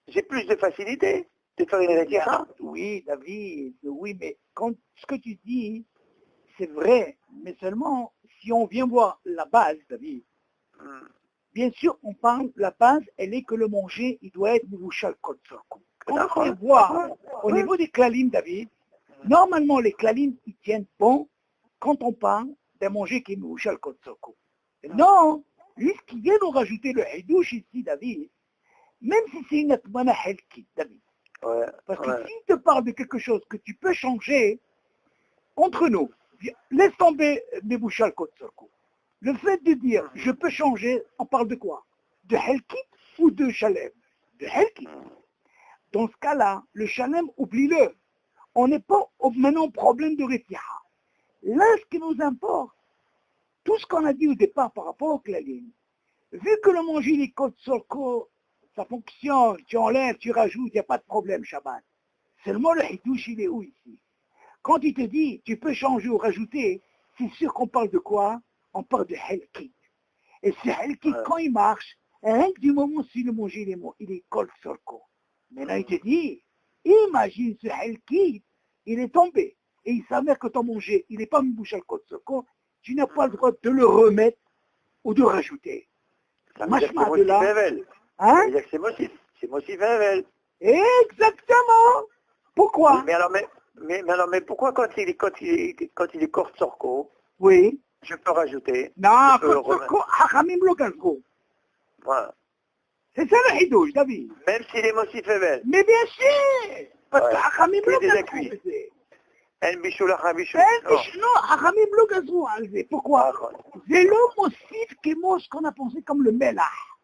J'ai plus de facilité de faire une Reticha. Oui, David, oui, mais ce que tu dis, c'est vrai, mais seulement si on vient voir la base, David, bien sûr, on parle, la base, elle est que le manger, il doit être Mouchal Kotsoko. Quand on vient voir, au niveau des klalim, David, normalement, les klalim, ils tiennent bon quand on parle d'un manger qui est Mouchal Kotsoko. Non, lui, ce qui vient nous rajouter le Hidouche ici, David, même si c'est une atmana helki, David. Parce que s'il te parle de quelque chose que tu peux changer, entre nous, laisse tomber Mebouchal Kotsoko. Le fait de dire, je peux changer, on parle de quoi? De helki ou de shalem? De helki. Dans ce cas-là, le shalem, oublie-le. On n'est pas maintenant au problème de Retiha. Là, ce qui nous importe, tout ce qu'on a dit au départ par rapport au klalim, vu que le manger les Kotsoko, ça fonctionne, tu enlèves, tu rajoutes, il n'y a pas de problème, Shabbat. Seulement le hidouche, il est où ici? Quand il te dit, tu peux changer ou rajouter, c'est sûr qu'on parle de quoi? On parle de helkit. Et ce helkit, quand il marche, rien que du moment si le manger, il est kol sorko. Maintenant, il te dit, imagine ce helkit, il est tombé. Et il s'avère que ton manger, il n'est pas mbouché al kol sorko, tu n'as pas le droit de le remettre ou de rajouter. Ça veut dire que c'est là. Hein? Ça veut dire que c'est Mossif Hevel. Exactement. Pourquoi? Mais pourquoi quand il est Kortsorko, oui, je peux rajouter? Non, Kortsorko, Hachamim lo gazgo. Voilà. C'est ça le hidouche, David. Même s'il est Mossif Hevel. Mais bien sûr. Parce que Hachamim lo gazgo. אין בישול אחר בישול. Non, Hachamim lo gazgo על זה. Pourquoi? זה לא מוסיף כמו ce qu'on a pensé comme le melach.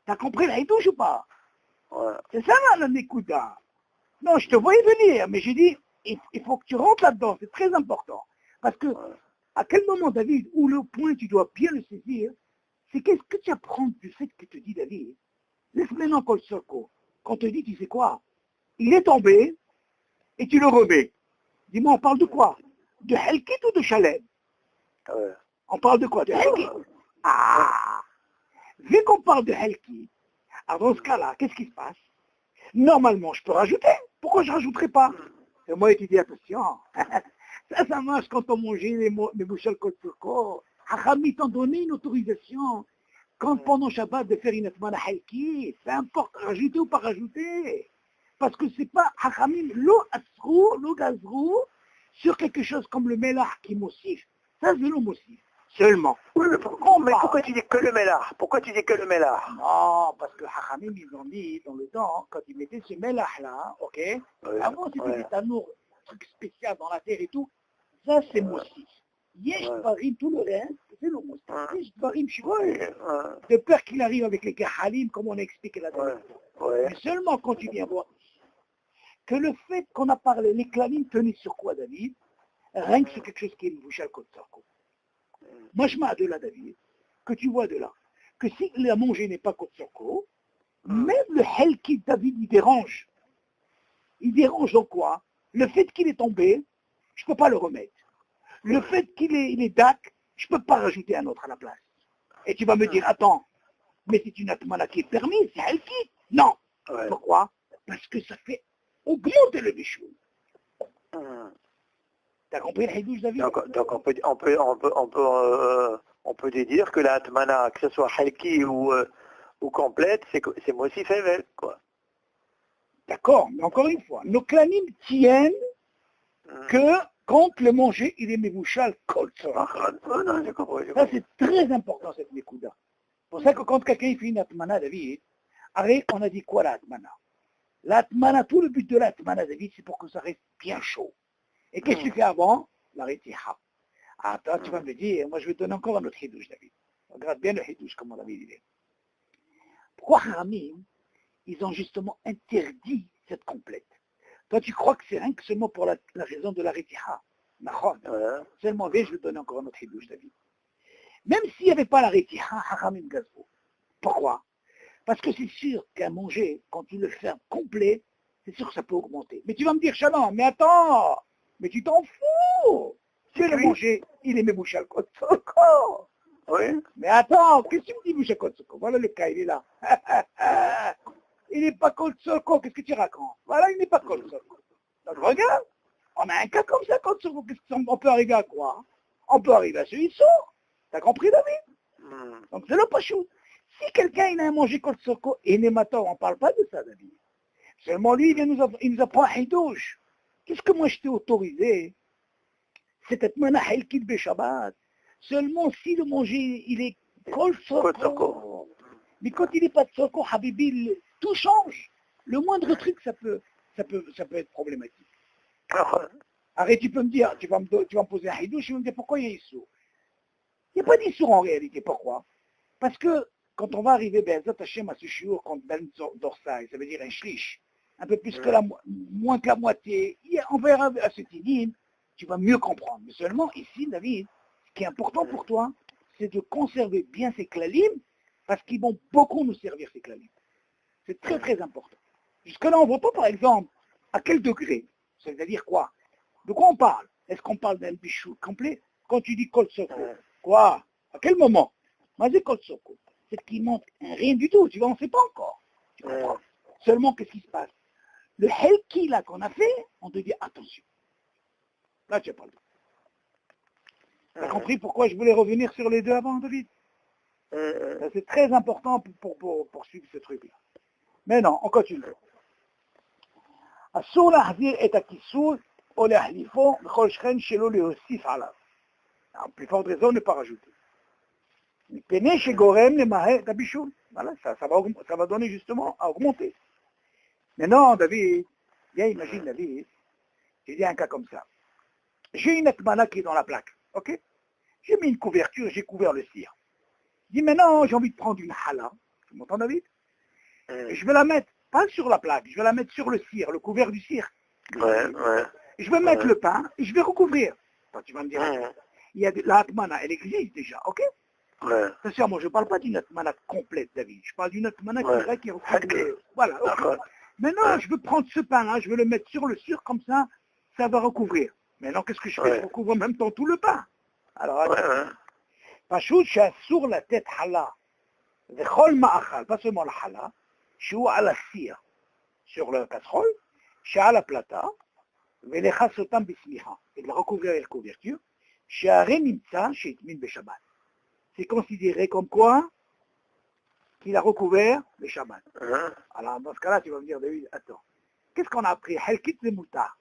T'as compris la hidouche ou pas? C'est ça la nekuda. Non, je te voyais venir, mais j'ai dit, il faut que tu rentres là-dedans, c'est très important. Parce que, à quel moment, David, où le point tu dois bien le saisir, c'est qu'est-ce que tu apprends du fait que te dit David? Laisse maintenant Kol Soko. Quand on te dit, tu sais quoi? Il est tombé, et tu le remets. Dis-moi, on parle de quoi? De Helkit ou de Shalem? On parle de quoi? De Helkit. Ah! Vu qu'on parle de Helkit, alors dans ce cas-là, qu'est-ce qui se passe? Normalement, je peux rajouter. Pourquoi je ne rajouterai pas? Et moi, tu dis, attention, ça marche quand on mangeait les bouchelles Kotsoko. Hachamim t'ont donné une autorisation quand pendant Shabbat de faire une atmana halki. Ça importe, rajouter ou pas rajouter. Parce que c'est pas Hachamim lo asrou, lo gazrou, sur quelque chose comme le melach qui mossif. Ça, c'est le mossif. Seulement. Oui, mais pourquoi tu dis que le melach? Pourquoi tu dis que le melach? Non, parce que Hachamim, ils ont dit dans le temps, quand ils mettaient ce melach-là, ok? Avant, c'était des tanours, trucs spéciaux dans la terre et tout. Ça, c'est mossif. Yesh Dvarim, tout le reste, c'est le mossif. Yesh Dvarim, je suis de peur qu'il arrive avec les Gahalim, comme on a expliqué la dernière fois. Mais seulement quand tu viens voir que le fait qu'on a parlé, les klalim tenaient sur quoi, David? Rien que sur quelque chose qui est une bouche al kotsako. Moi, je m'as de là, David, que tu vois de là, que si la manger n'est pas kotsako, même le helki, David, il dérange. Il dérange dans quoi? Le fait qu'il est tombé, je ne peux pas le remettre. Le fait qu'il est dak, je ne peux pas rajouter un autre à la place. Et tu vas me dire, attends, mais c'est une atmana qui est permise, c'est helki. Non. Pourquoi? Parce que ça fait augmenter le bichou. T'as compris le hidouche, David? Donc on peut dire que la atmana, que ce soit halki ou complète, c'est Mossif Hevel, quoi. D'accord, mais encore une fois, nos clanim tiennent que quand le manger, il est mevouchal koltsor. Non, j'ai compris. Ça, c'est très important, cette nekouda. C'est pour ça que quand quelqu'un fait une atmana, David, arrête, on a dit quoi l'atmana? L'atmana, tout le but de l'atmana, David, c'est pour que ça reste bien chaud. Et qu'est-ce que tu fais avant? La retiha. Attends, tu vas me dire, moi je vais te donner encore un autre hidouche, David. Regarde bien le hidouche, comment David il est. Pourquoi Haramim, ils ont justement interdit cette complète? Toi, tu crois que c'est rien que seulement pour la raison de la retiha. Seulement, je vais te donner encore un autre hidouche, David. Même s'il n'y avait pas la retiha, Haramim gazbo. Pourquoi? Parce que c'est sûr qu'à manger, quand tu le fermes complet, c'est sûr que ça peut augmenter. Mais tu vas me dire, Shalom, mais attends, mais tu t'en fous. Tu le manger, il est mebouchal kotsoko. Oui. Mais attends, qu'est-ce que tu me dis, mebouchal kotsoko? Voilà le cas, il est là. Il n'est pas kotsoko, qu'est-ce que tu racontes? Voilà, il n'est pas kotsoko. Donc regarde, on a un cas comme ça, kotsoko. On peut arriver à quoi? On peut arriver à celui qui sort. T'as compris, David? Donc c'est le pachou. Si quelqu'un il a mangé kotsoko et Nemator, on ne parle pas de ça, David. Seulement lui, il nous apprend un hidouche. Qu'est-ce que moi je t'ai autorisé? C'est atmana halkit be Shabbat. Seulement si le manger, il est kotsoko. Mais quand il n'est pas tsoko, Habibi, tout change. Le moindre truc, ça peut être problématique. Arrête, tu peux me dire, tu vas me poser un hidouche, tu vas me dire pourquoi il y a Issour. Il n'y a pas d'Issour en réalité. Pourquoi? Parce que quand on va arriver, Be'ezat Hashem, à ce shiur, quand Ben Dorsai, ça veut dire un shlish, un peu plus que moins que la moitié, on verra à ce tinim, tu vas mieux comprendre. Mais seulement ici, David, ce qui est important pour toi, c'est de conserver bien ces klalim, parce qu'ils vont beaucoup nous servir, ces klalim. C'est très très important. Jusque-là, on ne voit pas, par exemple, à quel degré. C'est-à-dire quoi? De quoi on parle? Est-ce qu'on parle d'un bichou complet? Quand tu dis kol soko, quoi? À quel moment? Mazé kol soko. C'est qu'il manque rien du tout, tu vois, on ne sait pas encore. Tu comprends? Seulement, qu'est-ce qui se passe? Le helki là qu'on a fait, on te dit attention. Là, tu n'as pas le droit. Tu as compris pourquoi je voulais revenir sur les deux avant, David? Ça, c'est très important pour suivre ce truc-là. Mais non, on continue. אסור להחזיר את הכיסוי או להחליפו בכל שכן שלא להוסיף עליו. En plus forte raison, ne pas rajouter. מפני שגורם למהר את הבישול. Voilà, ça va donner justement à augmenter. Maintenant, David, viens, imagine David, j'ai dit un cas comme ça. J'ai une atmana qui est dans la plaque, ok? J'ai mis une couverture, j'ai couvert le cire. Je dis maintenant, j'ai envie de prendre une hala. Tu m'entends, David? Et je vais la mettre, pas sur la plaque, je vais la mettre sur le cire, le couvert du cire. Et je vais mettre le pain et je vais recouvrir. Toi, tu vas me dire, il y a la atmana, elle existe déjà, ok? C'est sûr, moi je ne parle pas d'une atmana complète, David. Je parle d'une atmana qui recouvre. Voilà, ok. Maintenant, je veux prendre ce pain-là, je veux le mettre sur le cire, comme ça, ça va recouvrir. Maintenant, qu'est-ce que je fais? Je recouvre en même temps tout le pain. Alors, פשוט שאסור לתת חלה וכל מאכל, pas seulement la חלה, שהוא על הסיר, sur le casserole, שעל הפלטה, ולחס אותם בשמיכה, et de la recouvrir avec couverture, שהרי נמצא שהטמין בשבת. C'est considéré comme quoi qu'il a recouvert le Shabbat. Alors dans ce cas-là, tu vas me dire, David, attends, qu'est-ce qu'on a appris? Helkit le moutar.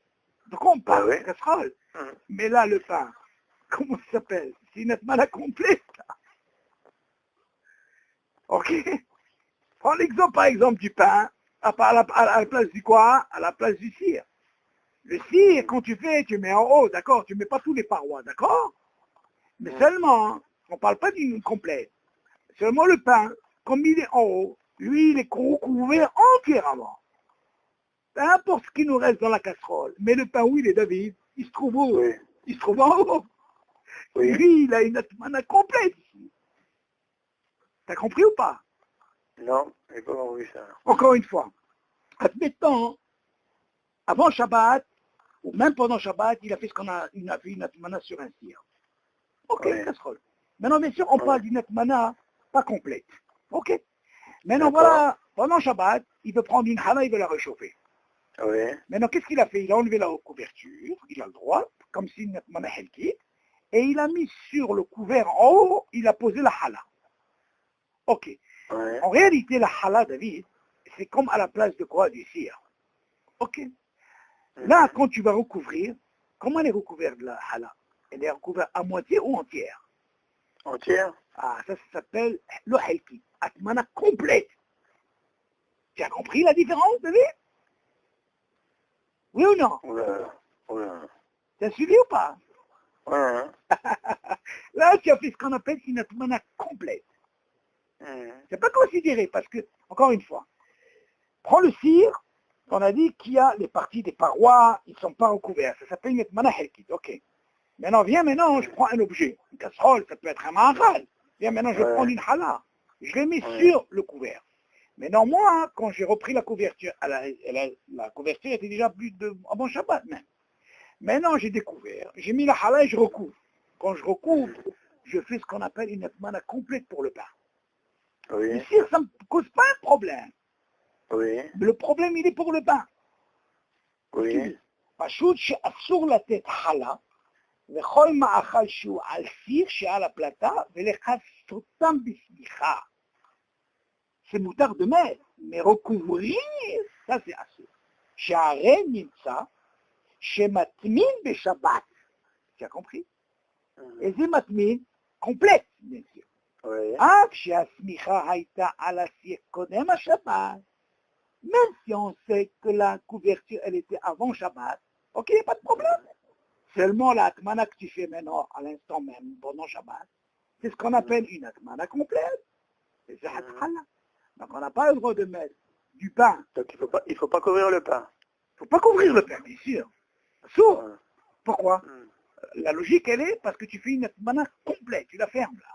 De quoi on parle? Casserole. Mais là, le pain, comment ça s'appelle? C'est une atmana complète. Ok? Prends l'exemple, par exemple, du pain, à la place du quoi? À la place du cire. Le cire, quand tu fais, tu mets en haut, d'accord? Tu ne mets pas tous les parois, d'accord? Mais seulement, on ne parle pas d'une complète. Seulement le pain, comme il est en haut, lui, il est recouvert entièrement. Peu importe ce qui nous reste dans la casserole. Mais le pain, où il est, David? Il se trouve où? Il se trouve en haut. Lui, il a une atmana complète ici. T'as compris ou pas? Non, j'ai pas compris ça. Encore une fois, admettons, avant Shabbat, ou même pendant Shabbat, il a fait ce qu'on a, il a fait une atmana sur un cire. Ok, casserole. Maintenant, bien sûr, on parle d'une atmana pas complète. Ok. Maintenant, voilà, pendant Shabbat, il veut prendre une hala, il veut la réchauffer. Maintenant, qu'est-ce qu'il a fait? Il a enlevé la couverture, il a le droit, comme si une atmana helki, et il a mis sur le couvert en haut, il a posé la hala. Ok. En réalité, la hala, David, c'est comme à la place de quoi? Du cire. Ok. Là, quand tu vas recouvrir, comment elle est recouverte de la hala? Elle est recouverte à moitié ou entière? Entière. Ah, ça s'appelle le halki. Atmana complète. Tu as compris la différence, David? Oui ou non? Oula. Tu as suivi ou pas? Ouais. Là, tu as fait ce qu'on appelle une atmana complète. C'est pas considéré parce que, encore une fois, prends le cire, on a dit qu'il y a les parties des parois, ils ne sont pas recouverts. Ça s'appelle une atmana halkit. Ok. Maintenant, je prends un objet. Une casserole, ça peut être un mahal. Viens, maintenant, je prends une hala. Je l'ai mis sur le couvert. Maintenant, moi, quand j'ai repris la couverture, la couverture était déjà plus avant Shabbat même. Maintenant, j'ai découvert, j'ai mis la hala et je recouvre. Quand je recouvre, je fais ce qu'on appelle une atmana complète pour le pain. Oui. Ici, ça ne me cause pas un problème. Oui. Mais le problème, il est pour le pain. Oui. פשוט שאסור לתת חלה, וכל מאכל שהוא על סיר שעל הפלטה, ולכסותם בסמיכה. C'est moutarde de mer, mais recouvrir, ça c'est assour. שהרי נמצא שמטמין בשבת. Tu as compris? Et c'est מטמין complète, bien sûr. רק שהסמיכה הייתה על הסיר קודם השבת, même si on sait que la couverture, elle était avant Shabbat, ok, il n'y a pas de problème. Seulement la atmana que tu fais maintenant, à l'instant même, pendant Shabbat, c'est ce qu'on appelle une atmana complète. C'est ça, donc on n'a pas le droit de mettre du pain. Donc il faut pas couvrir le pain. Il ne faut pas couvrir le pain, bien sûr. Sauf, pourquoi? La logique, elle est parce que tu fais une atmana complète, tu la fermes là.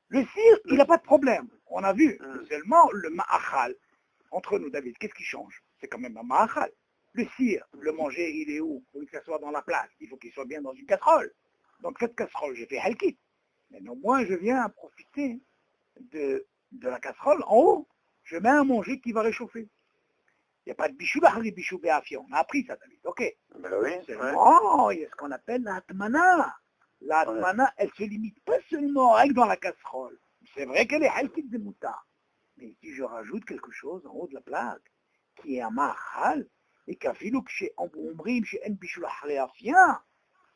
Le cire, il n'a pas de problème. On a vu, seulement le ma'achal, entre nous, David, qu'est-ce qui change? C'est quand même un ma'achal. Le cire, le manger, il est où? Il faut qu'il soit dans la place. Il faut qu'il soit bien dans une casserole. Donc cette casserole, j'ai fait halkit. Mais non, moi, je viens profiter de la casserole en haut. Je mets un manger qui va réchauffer. Il n'y a pas de bichou bahri, bichou béafi. On a appris ça, David. Ok. Ben oui. Seulement, il y a ce qu'on appelle la atmana. La atmana, elle se limite pas seulement avec dans la casserole. C'est vrai qu'elle est halkit de moutarde. Mais si je rajoute quelque chose en haut de la plaque, qui est un mahal, et qu'afilou que chez Omrim, chez Enbichou la Haléafien,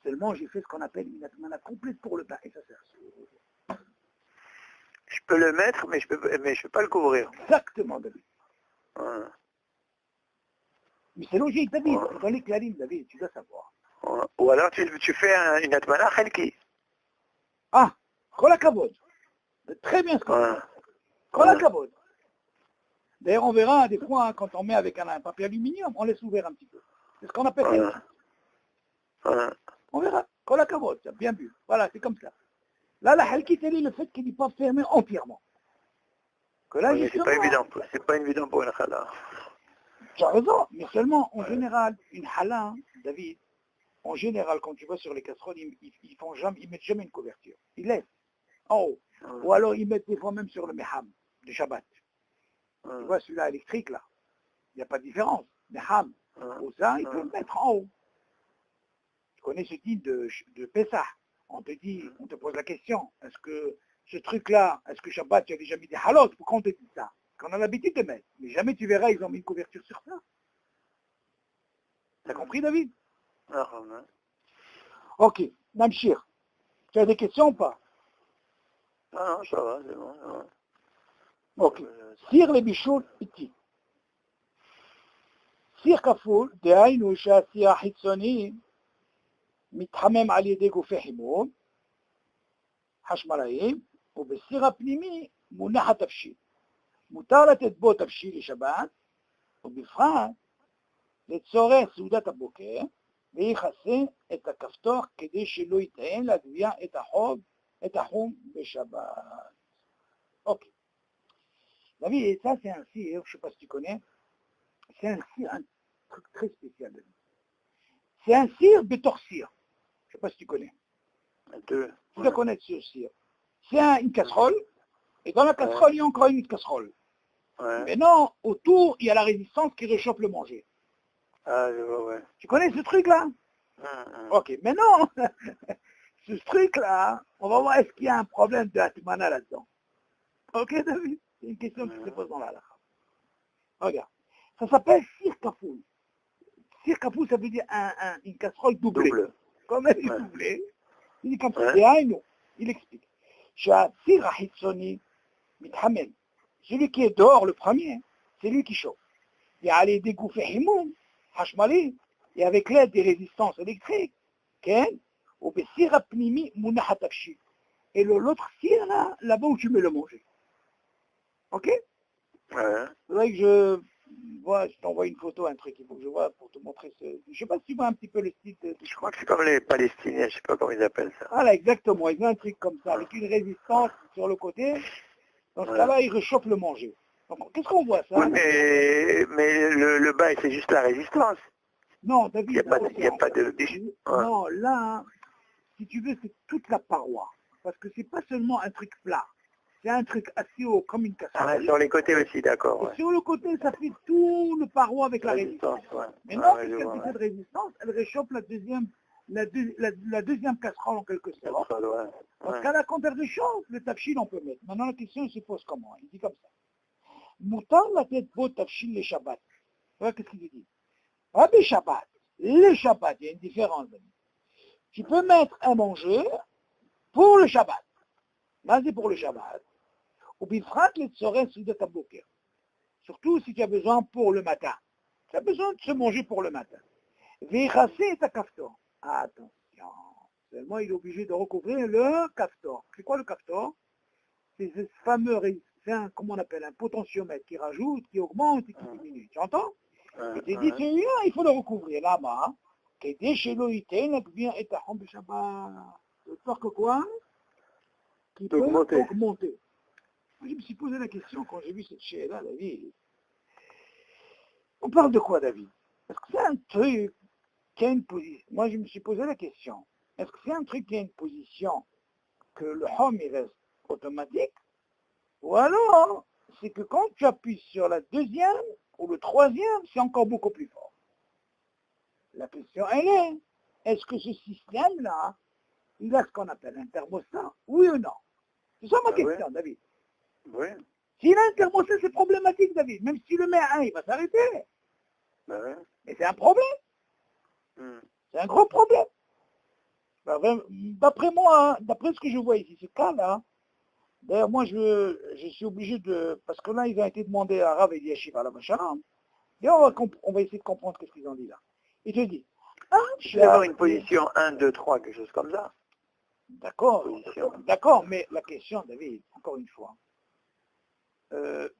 seulement j'ai fait ce qu'on appelle une atmana complète pour le pain, et ça c'est un. Je peux le mettre, mais je peux pas le couvrir. Exactement, David. Mais c'est logique, David, dans les clarines, David, tu dois savoir. Ou alors tu fais une atmana halki. Ah, kol hakavod. Très bien ce qu'on fait. Kol hakavod. D'ailleurs, on verra des fois, hein, quand on met avec un papier aluminium, on laisse ouvert un petit peu. C'est ce qu'on appelle On verra. Kol hakavod, tu as bien vu. Voilà, c'est comme ça. Là, la halki, c'est le fait qu'il n'est pas fermé entièrement. Que là, c'est pas évident. C'est pas évident pour une chala. Tu as raison, mais seulement, en général, une hala, David, en général, quand tu vas sur les casseroles, ils mettent jamais une couverture. Ils laissent en haut. Ou alors, ils mettent des fois même sur le meham de Shabbat. Tu vois, celui-là électrique, là, il n'y a pas de différence. Meham, ou ça, il faut le mettre en haut. Tu connais ce type de Pessah. On te pose la question, est-ce que ce truc-là, est-ce que Shabbat, tu as déjà mis des halot? Pourquoi on te dit ça? Qu'on a l'habitude de mettre. Mais jamais tu verras, ils ont mis une couverture sur ça. T'as compris, David? Ok, Namshir. Tu as des questions ou pas? Non, ça va, c'est bon. Ok. Sir les bichoul ici. Sir kafoul, דהיינו שהסיר החיצוני מתחמם על ידי גופי חימום, חשמליים, ובסיר הפנימי מונח התבשיל. מותר לתת בו תבשיל לשבת, ובפרט לצורך סעודת הבוקר, ויכסה את הכפתור כדי שלא יטען להגביה את החום בשבת. Ok. David, ça c'est un cire, je ne sais pas si tu connais, c'est un cire, un truc très spécial. C'est un cire de torcire. Je ne sais pas si tu connais. Tu dois connaître ce cire. C'est une casserole, et dans la casserole, il y a encore une casserole. Maintenant, autour, il y a la résistance qui réchauffe le manger. Ah, je vois, ouais. Tu connais ce truc-là? Ok, maintenant, ce truc-là, on va voir est-ce qu'il y a un problème de atmana là-dedans. Ok, David? C'est une question qui se pose dans la halakha. Regarde, ça s'appelle sir kafoul. Sir Kapou, ça veut dire une casserole doublée. Double. Comme elle est doublée, il dit comme ça. Et il explique. Sir Rahitsoni, Mithamel. Celui qui est dehors, le premier, c'est lui qui chauffe. Il y a les dégoûts himoun, hashmali, et avec l'aide des résistances électriques, ken, ou sir apnimi munahatafshi. Et l'autre sir, là-bas où tu mets le manger. Ok? Ouais. C'est vrai que je t'envoie une photo, un truc, il faut que je vois pour te montrer ce... Je sais pas si tu vois un petit peu le style de... Je crois que c'est comme les Palestiniens, je sais pas comment ils appellent ça. Voilà, exactement. Ils ont un truc comme ça, avec une résistance sur le côté. Dans ce cas-là, ils réchauffent le manger. Donc, qu'est-ce qu'on voit ça? Oui, mais le bail, c'est juste la résistance. Non, David, Il n'y a pas de... Non, là, si tu veux, c'est toute la paroi. Parce que c'est pas seulement un truc plat. C'est un truc assis haut comme une casserole. Ah, sur les côtés aussi, d'accord. Et Ouais. sur le côté, ça fait tout le paroi avec la résistance. Ouais. Maintenant, puisqu'elle fait de résistance, elle réchauffe la deuxième casserole en quelque sorte. Parce qu'à la quand elle réchauffe, le tafchil on peut mettre. Maintenant, la question se pose comment? Il dit comme ça. Moutar la tête beau tafchil les Shabbat. Voilà qu'est-ce qu'il dit. Rabbi Shabbat, les Shabbat, il y a une différence. Tu peux mettre un manger pour le Shabbat. Là, c'est pour le Shabbat. Ou bifrat les tsorès sous de tabouker. Surtout si tu as besoin pour le matin. Tu as besoin de se manger pour le matin. Veichassé ta kaftor. Attention. Seulement, il est obligé de recouvrir le kaftor. C'est quoi le kaftor? C'est ce fameux, comment on appelle, un potentiomètre qui rajoute, qui augmente et qui diminue. Tu entends? Et tu dis, celui-là, il faut le recouvrir là-bas. Qui chez l'OIT, bien et ta hambe Shabbat. De peur que quoi? Qui peut augmenter. Moi, je me suis posé la question quand j'ai vu cette chaîne-là, David. On parle de quoi, David? Est-ce que c'est un truc qui a une position? Moi, je me suis posé la question. Est-ce que c'est un truc qui a une position que le home il reste automatique? Ou alors, c'est que quand tu appuies sur la deuxième ou le troisième, c'est encore beaucoup plus fort. La question, elle est, est-ce que ce système-là, il a ce qu'on appelle un thermostat? Oui ou non? C'est ça ma question, oui. David. Oui. S'il a un thermostat, c'est problématique, David. Même si tu le mets à 1, il va s'arrêter. Oui. Mais c'est un problème. C'est un gros problème. D'après moi, d'après ce que je vois ici, ce cas-là, d'ailleurs, moi, je suis obligé de... Parce que là, ils ont été demandés à Rav et Yashiv à la Macharam. Et on va essayer de comprendre ce qu'ils ont dit là. Il te dit... Je vais avoir une position 1, 2, 3, quelque chose comme ça. D'accord. D'accord, mais la question, David, encore une fois.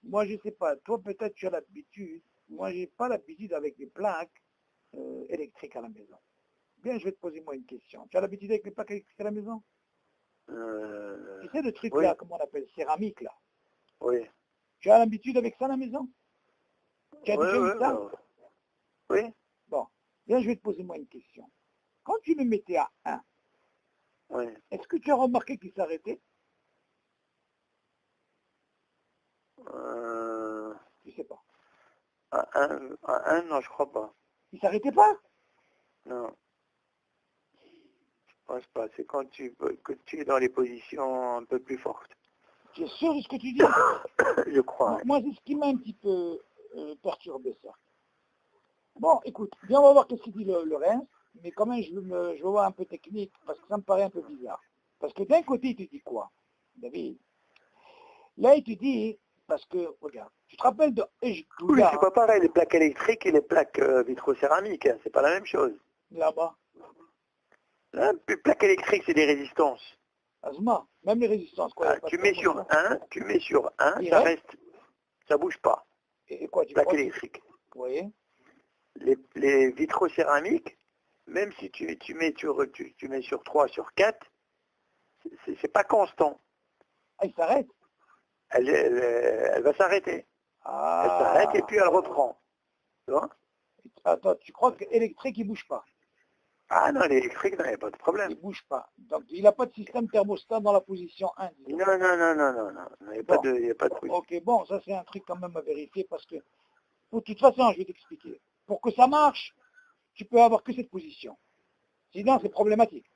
Moi, je ne sais pas. Toi, peut-être, tu as l'habitude. Moi, je n'ai pas l'habitude avec des plaques électriques à la maison. Bien, je vais te poser moi une question. Tu as l'habitude avec les plaques électriques à la maison? Tu sais le truc là, comment on appelle, céramique là? Oui. Tu as l'habitude avec ça à la maison? Tu as déjà eu ça? Oui. Bon, bien, je vais te poser moi une question. Quand tu le mettais à 1, est-ce que tu as remarqué qu'il s'arrêtait? Je sais pas. À 1, non, je crois pas. Il s'arrêtait pas? Non. Je pense pas. C'est quand tu es dans les positions un peu plus fortes. Tu es sûr de ce que tu dis? Je crois. Moi, c'est ce qui m'a un petit peu perturbé, ça. Bon, écoute, bien, on va voir qu'est-ce qu'il dit le reste, mais quand même, je veux voir un peu technique, parce que ça me paraît un peu bizarre. Parce que d'un côté, il te dit quoi, David? Là, il te dit, parce que, regarde, tu te rappelles de... Oui, c'est pas pareil, les plaques électriques et les plaques vitrocéramiques, hein, c'est pas la même chose. Là-bas. Les plaques électriques, c'est des résistances. Asma, même les résistances, quoi. Tu mets sur un, ça reste, ça bouge pas. Et quoi, tu plaques électriques. Oui. Les vitrocéramiques, même si tu mets sur 3, sur 4, c'est pas constant. Ah, il s'arrête? Elle va s'arrêter. Elle s'arrête et puis elle reprend. Tu vois? Attends, tu crois qu'électrique, il bouge pas? Ah non, l'électrique, il n'y a pas de problème. Il ne bouge pas. Donc, il n'a pas de système thermostat dans la position 1. Non. Il n'y a pas de position. Ok, bon, ça c'est un truc quand même à vérifier parce que, de toute façon, je vais t'expliquer. Pour que ça marche, tu peux avoir que cette position. Sinon, c'est problématique.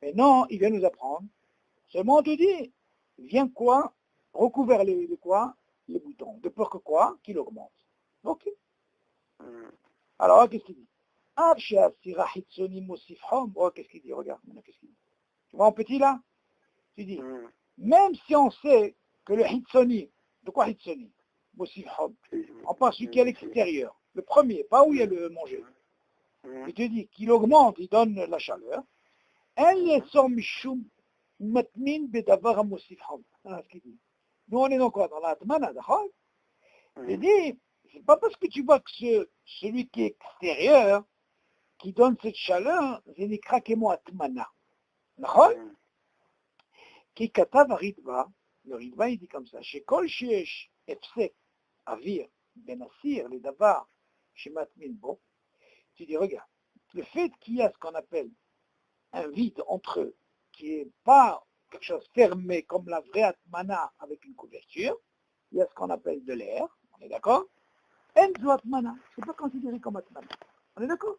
Mais non, il vient nous apprendre. Seulement, on te dit, viens quoi, recouvert les boutons. De peur que quoi, qu'il augmente. Ok. Alors, qu'est-ce qu'il dit? Oh, qu'est-ce qu'il dit? Regarde, qu'est-ce qu'il dit? Tu vois en petit là? Tu dis, même si on sait que le hitsoni, de quoi hitsoni? Mosif hom. On parle celui qui est à l'extérieur. Le premier, pas où il y a le manger. Il te dit qu'il augmente, il donne la chaleur. Nous, on est donc quoi dans la Tmana, d'accord? Il dit, c'est pas parce que tu vois que celui qui est extérieur, qui donne cette chaleur, c'est une craquement Tmana. D'accord? Qui katav ritva, le ritva il dit comme ça, chez kol sheesh efsek avir benasir les davar chez matmin bo, tu dis regarde, le fait qu'il y a ce qu'on appelle un vide entre eux, qui n'est pas quelque chose fermé comme la vraie atmana avec une couverture, il y a ce qu'on appelle de l'air, on est d'accord? Enzo atmana, c'est pas considéré comme atmana, on est d'accord?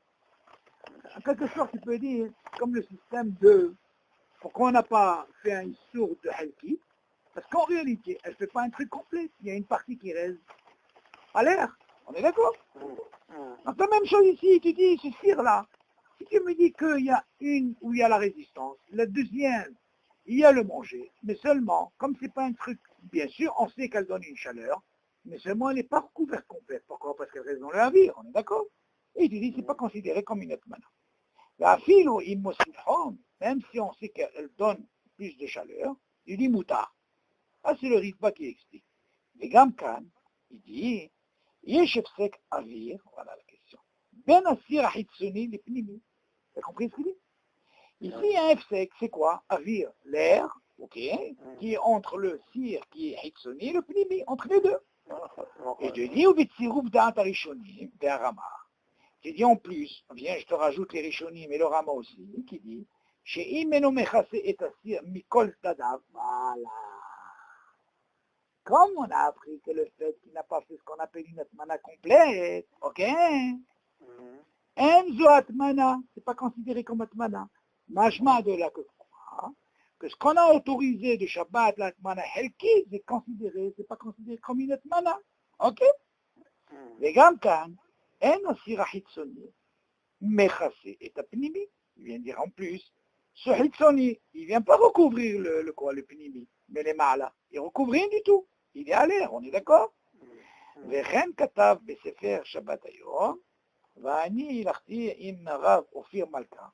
En quelque sorte, tu peux dire, comme le système de pourquoi on n'a pas fait un issour de halki? Parce qu'en réalité, elle ne fait pas un truc complet. Il y a une partie qui reste à l'air. On est d'accord? Donc la même chose ici, tu dis, ce cire-là, si tu me dis qu'il y a une où il y a la résistance, la deuxième, il y a le manger, mais seulement, comme ce n'est pas un truc, bien sûr, on sait qu'elle donne une chaleur, mais seulement elle n'est pas recouverte complète. Pourquoi? Parce qu'elle reste dans le navire, on est d'accord? Et tu dis, ce n'est pas considéré comme une atmana. La file ou immosifron, même si on sait qu'elle donne plus de chaleur, il dit moutar. Ah, c'est le ritba qui explique. Mais Gamkan, il dit, Yeshefsek avir, voilà la question. Ben assir ahitsoni les pnimi. Vous avez compris ce qu'il dit? Ici, un efsek, c'est quoi? Avir, l'air, ok, qui est entre le sir qui est hitsoni et le pnimi, entre les deux. Et je dis, ou bitsiroub da'at arishoni, be'arama. J'ai dit en plus, viens, je te rajoute les rishonim et le rama aussi, qui dit, chez Imeno Mechase et Assir Mikol Tadav, voilà. Comme on a appris que le fait qu'il n'a pas fait ce qu'on appelle une atmana complète, ok? Enzo atmana, c'est pas considéré comme atmana. Majma de là que quoi? Que ce qu'on a autorisé de Shabbat, l'atmana helki, c'est pas considéré comme une atmana, ok? Les gamkan, en asira hitsoni, mechase et apnimi, il vient dire en plus, ce hitsoni, il vient pas recouvrir le quoi, le pnimi, mais les malas, il recouvre rien du tout, il est à l'air, on est d'accord? Vechen katav besefer Shabbat ayom, va'ani ilachti im Rav Ofir Malka.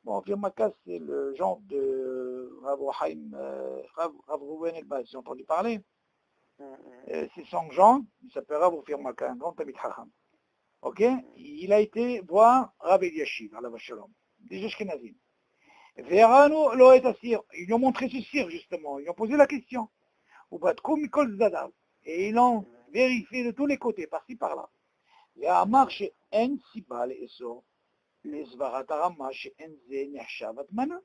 Bon, Ofir Malka, c'est le genre de Rav Haim, Rav Rouven Elbaz, j'ai entendu parler. C'est son genre, il s'appelle Rav Ofir Malka, un grand Tamid Chacham. Ok, il a été voir Rav Eliashiv, à la Vachalom, des Ashkenazim. Verano lo et assir, ils lui ont montré ce cire justement, ils lui ont posé la question. Et ils l'ont vérifié de tous les côtés, par-ci par-là. Il y a marché en sibal et so, les svaratarama chez enze nehshavat mana.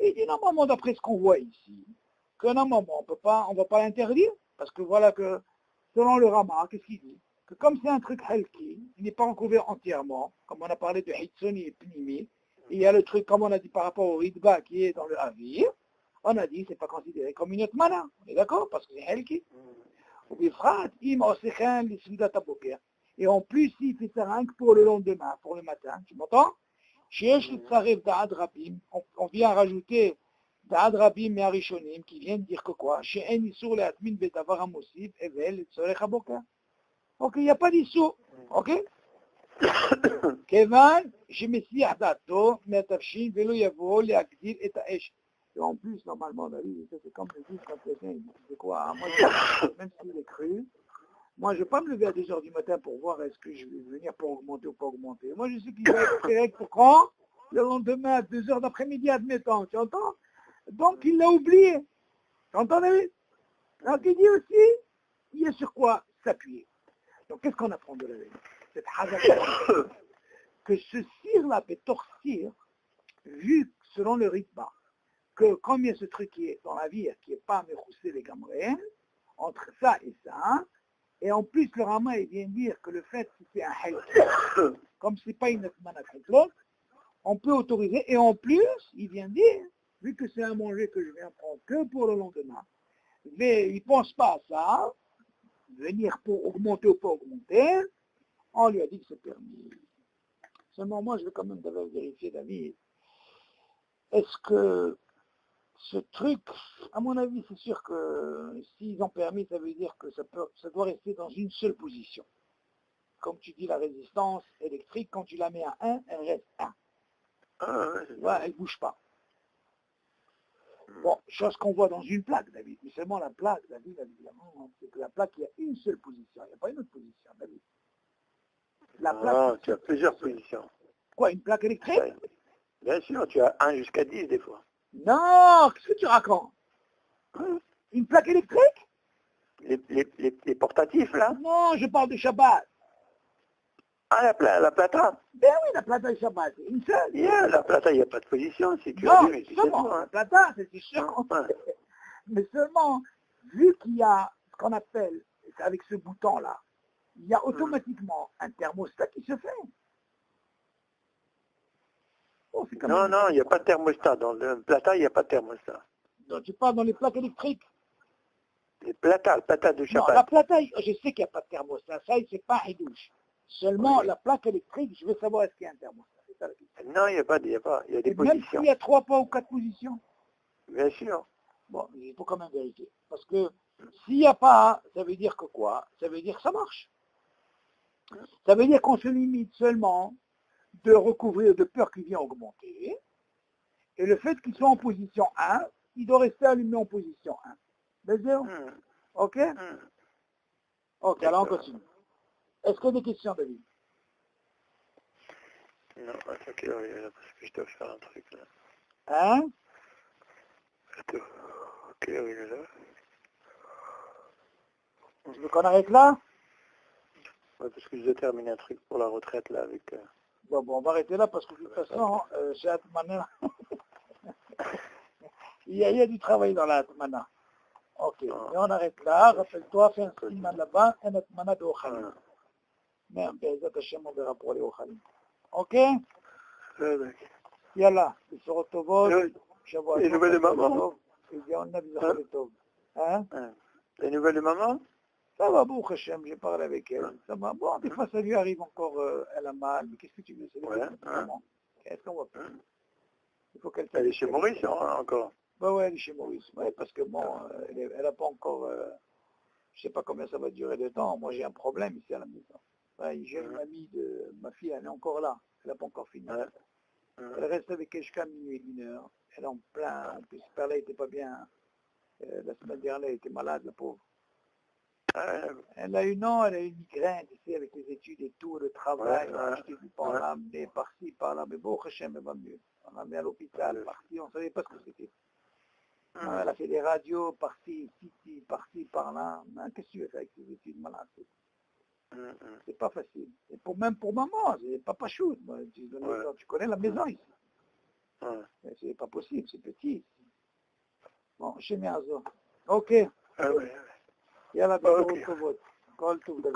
Et il dit normalement d'après ce qu'on voit ici, que normalement on ne va pas l'interdire, parce que voilà que selon le Rama, qu'est-ce qu'il dit? Que comme c'est un truc halki, il n'est pas recouvert entièrement, comme on a parlé de hitsoni et pnimi, il y a le truc, comme on a dit par rapport au ridba qui est dans le avir, on a dit c'est pas considéré comme une atmana, on est d'accord? Parce que c'est halki. Et en plus, il fait ça rien que pour le lendemain, pour le matin, tu m'entends? On vient rajouter Da'ad Rabim et Arishonim qui viennent dire que quoi? Ok, il n'y a pas d'issue. Ok? Kevan, je me suis adato, metafshin, velo yavo, leagdir et aesh. Et en plus, normalement, c'est comme le dit quand quelqu'un dit, c'est quoi? Moi, même s'il est cru, moi, je ne vais pas me lever à 2h du matin pour voir est-ce que je vais venir pour augmenter ou pas augmenter. Moi, je sais qu'il va être correct pour quand? Le lendemain, à 2h d'après-midi, admettons. Tu entends? Donc, il l'a oublié. Tu entends, David? Donc, il dit aussi, il y a sur quoi s'appuyer. Donc, qu'est-ce qu'on apprend de la vie? Cette hazaka, que ce cire-là peut torcir, vu selon le ritba, que comme il y a ce truc qui est dans la vie, qui n'est pas mechoussé les gamréens, entre ça et ça, et en plus le Rama il vient dire que le fait que c'est un halki, comme ce n'est pas une atmana complète, on peut autoriser, et en plus, il vient dire, vu que c'est un manger que je viens prendre que pour le lendemain, mais il ne pense pas à ça, venir pour augmenter ou pas augmenter, on lui a dit que c'est permis. Seulement moi, je vais quand même d'abord vérifier, David. Est-ce que ce truc, à mon avis, c'est sûr que s'ils ont permis, ça veut dire que ça doit rester dans une seule position. Comme tu dis, la résistance électrique, quand tu la mets à 1, elle reste 1. Ouais, elle ne bouge pas. Bon, chose qu'on voit dans une plaque, David. Mais seulement la plaque, David, évidemment, c'est que la plaque, il y a une seule position. Il n'y a pas une autre position, David. La plaque, tu as plusieurs positions. Quoi, une plaque électrique? Bien sûr, tu as 1 jusqu'à 10 des fois. Non, qu'est-ce que tu racontes? Une plaque électrique? Les portatifs, là? Non, je parle de Shabbat. Ah, la plata? Ben oui, la plata et Shabbat, c'est une seule. La plata, il n'y a pas de position. Si tu non, allumes, tu sais seulement, pas, la plata, c'est sûr. Mais seulement, vu qu'il y a ce qu'on appelle, avec ce bouton-là, il y a automatiquement un thermostat qui se fait. Oh, non, il n'y a pas de thermostat. Dans le plata, il n'y a pas de thermostat. Donc, tu parles dans les plaques électriques. Les plata, le plata de Shabbat. Non, la plata, je sais qu'il n'y a pas de thermostat. Ça, c'est pas douche. Seulement, la plaque électrique, je veux savoir est-ce qu'il y a un thermostat. Non, il n'y a pas. Il y a des positions. Même s'il y a 3 pas ou 4 positions. Bien sûr. Bon, il faut quand même vérifier. Parce que s'il n'y a pas, ça veut dire que quoi? Ça veut dire que ça marche. Ça veut dire qu'on se limite seulement de recouvrir de peur qu'il vient augmenter. Et le fait qu'il soit en position 1, il doit rester allumé en position 1. D'accord? Ok? Ok, alors on continue. Est-ce qu'il y a des questions, David? Non, attends, quelle heure il est là, parce que je dois faire un truc là. Hein? Attends, quelle heure il est là? Tu veux qu'on arrête là? Ouais, parce que je dois terminer un truc pour la retraite là avec... Bon, on va arrêter là parce que de toute façon, chez Atmana, il y a du travail dans la Atmana. Ok, et on arrête là. Rappelle-toi, fais un siman là-bas, un Atmana de Ochalim. Merde, Bezat Hashem, on verra pour les Ochalim. Ok? Yallah, les Sorotovot, les nouvelles de maman? Hein? Les nouvelles de maman? Ça va, bon, Hachem, j'ai parlé avec elle. Ça va, bon, des fois ça lui arrive encore, elle a mal, mais qu'est-ce que tu veux? C'est Qu'est-ce qu'on va faire? Il faut qu'elle... Elle est chez Maurice encore? Bah ouais, elle est chez Maurice. Ouais, parce que bon, elle n'a pas encore... je sais pas combien ça va durer de temps. Moi, j'ai un problème ici à la maison. Ouais, j'ai une amie de ma fille, elle est encore là. Elle n'a pas encore fini. Elle reste avec elle jusqu'à minuit, 1h. Elle est en plein... En plus, par là, elle n'était pas bien. La semaine dernière, elle était malade, la pauvre. Elle a eu une migraine, tu sais, avec les études et tout, le travail, on a acheté du pain, on l'a amené par-ci, par-là, mais bon, Hachem, elle va mieux. On l'a amené à l'hôpital, par-ci, on ne savait pas ce que c'était. Elle a fait des radios, par-ci, par-ci, par-là. Qu'est-ce que tu veux faire avec ces études malades? C'est pas facile. Et même pour maman, c'est pas chou. Tu connais la maison ici. C'est pas possible, c'est petit. Bon, chez Miazo. Ok. يلا بيقولوا كل طوب